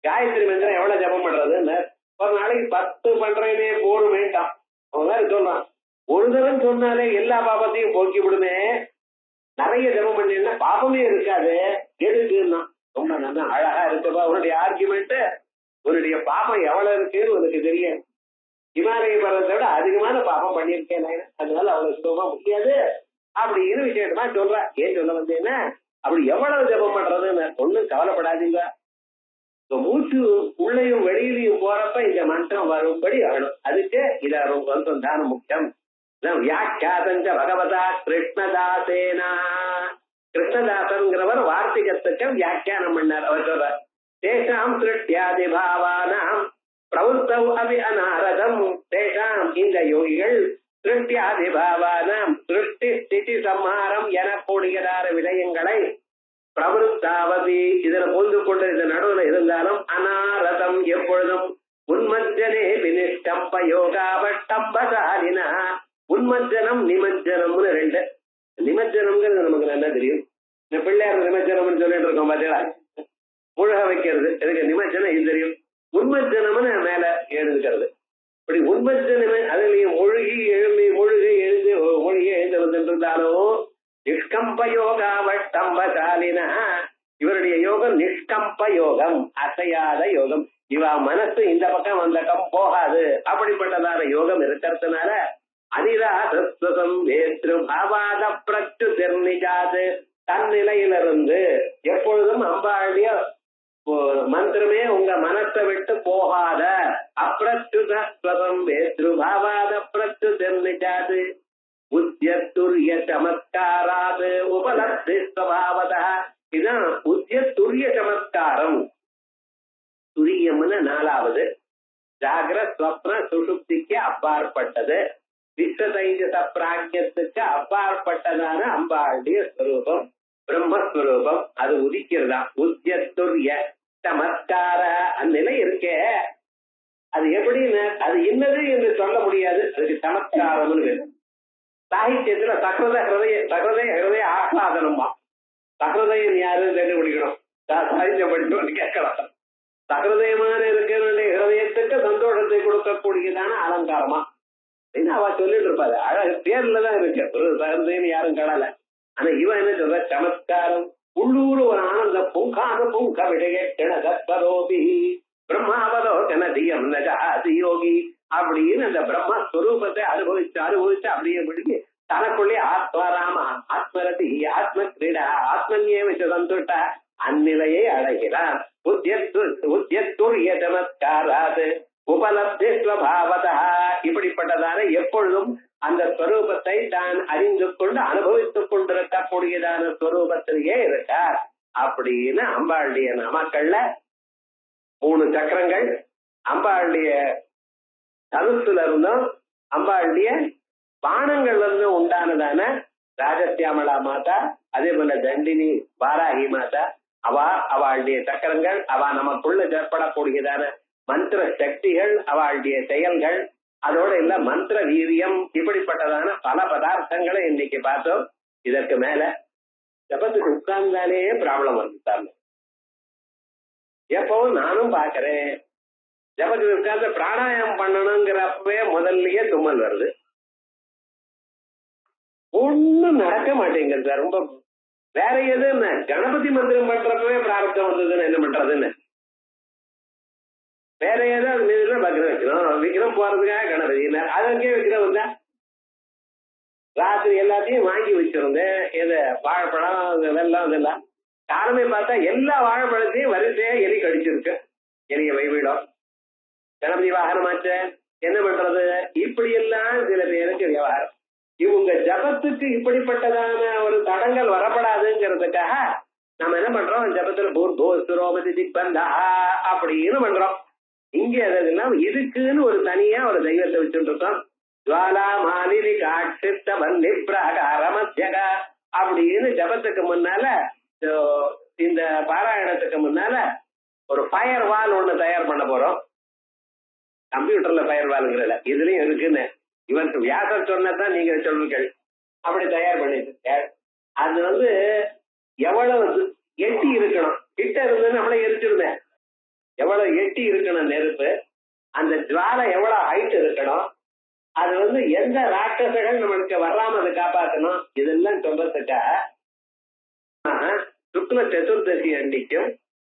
காயத்ரி மந்திரம் எவ்வளவு ஜபம் பண்றதுன்னு ஒரு நாளைக்கு 10 பண்றேனே போரும் வேண்டாம். அவங்க சொல்றான், ஒரு தரம் சொன்னாலே எல்லா பாபத்தையும் போக்கி விடுமே, நிறைய ஜபம் பண்ணீங்கன்னா பாபமே இருக்காது, எதுக்குன்னா ரொம்ப நல்லா அழகா இருக்குப்பா உன்னுடைய ஆர்குமெண்ட். உன்னுடைய பாபம் எவ்வளவு இருக்குன்னு உனக்கு தெரியும். இமாலய பர்வத்தை விட அதிகமான பாபம் பண்ணியிருக்கேன், அதனால அவ்வளவு சுலபமா முடியாது அப்படின்னு விஷயமா சொல்றேன். ஏன் சொல்ல வந்தேன்னா, அப்படி எவ்வளவு ஜபம் பண்றதுன்னு ஒண்ணும் கவலைப்படாதீங்க. மூச்சு உள்ளையும் வெளியிலையும் போறப்ப இந்த மந்திரம் வரும்படி ஆகணும். அதுக்கு இத கொஞ்சம் தான முக்கியம். வியாக்கியாதஞ்ச பகவதா கிருஷ்ணதாசேனா, கிருஷ்ணதாசன்கிறவர் வார்த்திகத்துக்கு வியாக்கியானம் பண்ணார். அவர் சொல்றார், தேசாம் சிருஷ்டியாதி பாவானாம் பிரவுத்தவ் அபி அநாரதம். தேசாம் இந்த யோகிகள் சிருஷ்டியாதி பாவானாம் சிருஷ்டி ஸ்திதி சம்ஹாரம் எனக்கூடியதான விடயங்களை பிரவருத்தாவதி இதுல பொந்து கொண்டு இந்த நடுவுல இருந்தாலும் அநாரதம் எப்பொழுதும் உன்மஜ்ஜனே வினிஷ்டம்ப யோகாவட்டம்பசாலினா. உன்மஜ்ஜனம் நிமஜ்ஜனம்னு 2. நிமஜ்ஜனம்ங்கிறது நமக்கு நல்லா தெரியும். இந்த பிள்ளையார் நிமஜ்ஜனம்னு சொல்லிட்டு இருக்கோம் பாத்தீங்களா, முழுக வைக்கிறது. எனக்கு நிமஜ்ஜனம் இது தெரியும். உன்மஜ்ஜனம்னு மேல எழுதுக்கிறது. இப்படி உன்மஜ்ஜனமே அதுலயும் மூழ்கி எழும்பி மூழ்கி எழுந்து மூழ்கி எழுந்து வந்துட்டு இருந்தாலும் நிஷ்கம்ப யோகாவட்டம்பசாலினா, இவருடைய யோகம் நிஷ்கம்ப யோகம், அசையாத யோகம். இவ மனசு இந்த பக்கம் அந்த பக்கம் போகாது. அப்படிப்பட்டதான யோகம் இருக்கிறதுனால அனிராசம் வேற்று பாவாத பிரச்சு தெரிஞ்சாது தன்னிலையிலிருந்து எப்பொழுதும் அம்பாளுடைய மந்திரமே உங்க மனசை விட்டு போகாத அப்பிரச்சுதம் வேற்று பாவாத பிரச்சு தெரிஞ்சாது உத்தியத்துரிய சமத்காராது உபலப்தி ஸ்வபாவதா. இதுதான் உத்தியத்துரிய சமத்காரம். துரியம்னு 4வது. ஜாகிர ஸ்வப்ன சுஷுப்திக்கு அப்பாற்பட்டது, விஸ்வதைஜச பிராக்கியத்துக்கு அப்பாற்பட்டதான அம்பாளுடைய ஸ்வரூபம் பிரம்மஸ்வரூபம். அது உதிக்கிறதா உத்தியத்துரிய சமத்கார அந்நிலை இருக்கே. அது எப்படின்னு அது என்னது என்று சொல்ல முடியாது. அதுக்கு சமத்காரம்னு சாகித்யத்துல சக்ரத ஹிருதய ஆஹ்லாதனமா. சக்ரதயம் யாருன்னு தெரிஞ்சுக்கணும். சாகித்யம் படிச்சோன்னு கேட்கலாம். சக்ரதயமான இருக்கிற ஹிருதயத்துக்கு சந்தோஷத்தை கொடுக்கக்கூடியதான அலங்காரமா அப்படின்னு அவ சொல்லிட்டு இருப்பாரு. அழகு பேர்லதான் இருக்கு, ஒரு சகൃதயம் யாரும் கடல. ஆனா இவன் என்ன சொல்ற, சமத்காரம் உள்ளூர் ஒரு ஆனந்த பூங்காத பூங்க விடைய கிணதரோபி பிரம்மாவதோ கனதியம் நஜாதி யோகி அப்படின்னு அந்த பிரம்மஸ்வரூபத்தை அனுபவிச்சு அப்படியே முடிஞ்சு தனக்குள்ளே ஆத்மாராம ஆத்மரதி ஆத்ம கிரீடா ஆத்மன்யே வச்சு வந்துட்ட அந்நிலையை அடைகிறார். உத்தியத்துரிய சமத்காராது உபலப்தி ஸ்வபாவதா. இப்படிப்பட்டதான எப்பொழுதும் அந்த ஸ்வரூபத்தை தான் அறிந்து கொண்டு அனுபவித்துக் கொண்டிருக்கக்கூடியதான ஸ்வரூபத்திலேயே இருக்கார் அப்படின்னு அம்பாளுடைய நாமக்கள்ல 3 சக்கரங்கள். அம்பாளுடைய தனுசுல இருந்தும் அம்பாளுடைய பானங்கள்ல இருந்தும் உண்டானதான ராஜசியாமலா மாதா, அதே போல தண்டினி வாராகி மாதா, அவளுடைய சக்கரங்கள், நமக்குள்ள ஏற்படக்கூடியதான மந்திர சக்திகள், அவளுடைய செயல்கள், அதோட இல்ல மந்திர வீரியம், இப்படிப்பட்டதான பல பதார்த்தங்களை இன்னைக்கு பார்த்தோம். இதற்கு மேல ஜபத்துக்கு உட்கார்ந்தாலே ப்ராப்ளம் வந்துட்டாங்க. எப்பவும் நானும் பாக்குறேன், ஜபத்துக்கு உட்கார்ந்து பிராணாயாமம் பண்ணணுங்கிறப்பவே முதல்லயே தும்மல் வருது. ஒண்ணும் நடக்க மாட்டேங்குது சார். ரொம்ப வேற எதுன்னு கணபதி மந்திரம் பண்றப்பவே பிரார்த்தம் வந்ததுன்னு என்ன பண்றதுன்னு வேற ஏதாவது விக்கிரம் வைக்கணும். விக்கிரம் போறதுக்காக கணபதி அதற்கே விக்கிரம் வந்தா ராத்திரி எல்லாத்தையும் வாங்கி வச்சிருந்தேன். இது வாழைப்பழம் வெள்ளம் இதெல்லாம் காரணமே பார்த்தா எல்லா வாழைப்பழத்தையும் வரிசையா எலி கடிச்சிருக்கு. எலிய வைவிடம் கணபதி வாகனமாச்ச என்ன பண்றது? இப்படி எல்லாம் சில பேருக்கு விவகாரம். இவங்க ஜபத்துக்கு இப்படிப்பட்டதான ஒரு தடங்கள் வரப்படாதுங்கிறதுக்காக நம்ம என்ன பண்றோம், ஜபத்துல பூர்போஸ்ரோமதி திக்பந்தா அப்படின்னு பண்றோம். இங்க எதுலாம் இதுக்குன்னு ஒரு தனியா ஒரு தெய்வத்தை வச்சுட்டு இருக்கோம். ஜுவாலா மாலினி காட்சித்த வன்னி பிரகாரமத்யகா அப்படின்னு ஜபத்துக்கு முன்னால, இந்த பாராயணத்துக்கு முன்னால ஒரு ஃபயர் வால் ஒண்ணு தயார் பண்ண போறோம். கம்ப்யூட்டர்ல ஃபயர் வால்ங்கிறல இதுலயும் இருக்குன்னு இவருக்கு வியாசர் சொன்னதான் நீங்க சொல்லுங்கள். அப்படி தயார் பண்ணிட்டு அது எவ்வளவு எட்டி இருக்கணும், கிட்ட இருந்து நம்மளே எரிச்சிருந்தேன். எவ்வளவு எட்டி இருக்கணும் நெருப்பு, அந்த ஜுவாலை எவ்வளவு ஹைட் இருக்கணும், அது எந்த ராட்சசர்கள் நம்மளுக்கு வராம அதை காப்பாற்றணும், இதெல்லாம் சொல்றதுக்கா சுக்ல சதுர்தசி அன்னைக்கும்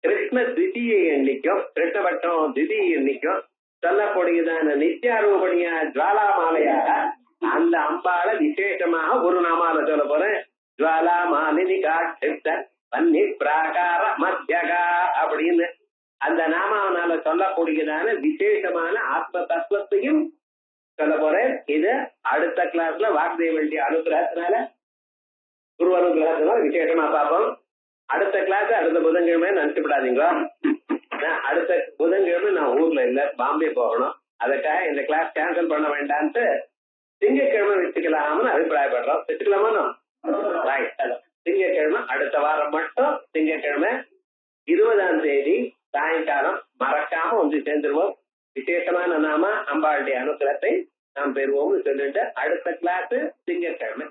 கிருஷ்ண திதியை எண்ணிக்கும், கிருஷ்ணபட்சம் திதியை எண்ணிக்கும் சொல்லக்கூடியதான நித்தியாரூபணியா ஜுவாலா மாலையாக அந்த அம்பாள விசேஷமாக ஒரு நாமால சொல்ல போறேன். ஜுவாலா மாலினி காட்சித்த வன்னி பிராகார மத்தியகா அப்படின்னு அந்த நாமாவனால சொல்லக்கூடியதான விசேஷமான ஆத்ம தத்துவத்தையும் சொல்ல போறேன். இது அடுத்த கிளாஸ்ல வாக்தேவண்டி அனுகிரகத்தினால குரு அனுகிரகத்தினால விசேஷமா பார்ப்போம். அடுத்த கிளாஸ் அடுத்த புதன்கிழமை நினைச்சு விடாதீங்க. அடுத்த புதன்கிழமை நான் ஊர்ல இல்ல, பாம்பே போகணும். அதுக்காக இந்த கிளாஸ் கேன்சல் பண்ண வேண்டாம்ட்டு திங்கட்கிழமை வச்சுக்கலாம்னு அபிப்பிராயப்படுறோம். வச்சுக்கலாமா? திங்கட்கிழமை அடுத்த வாரம் மட்டும் திங்கட்கிழமை 20ஆம் தேதி சாயங்காலம் மறக்காம சேர்ந்துருவோம். விசேஷமான நாம அம்பாளுடைய அனுகிரகத்தை நாம் பெறுவோம்னு சொல்லிட்டு அடுத்த கிளாஸ் திங்கட்கிழமை.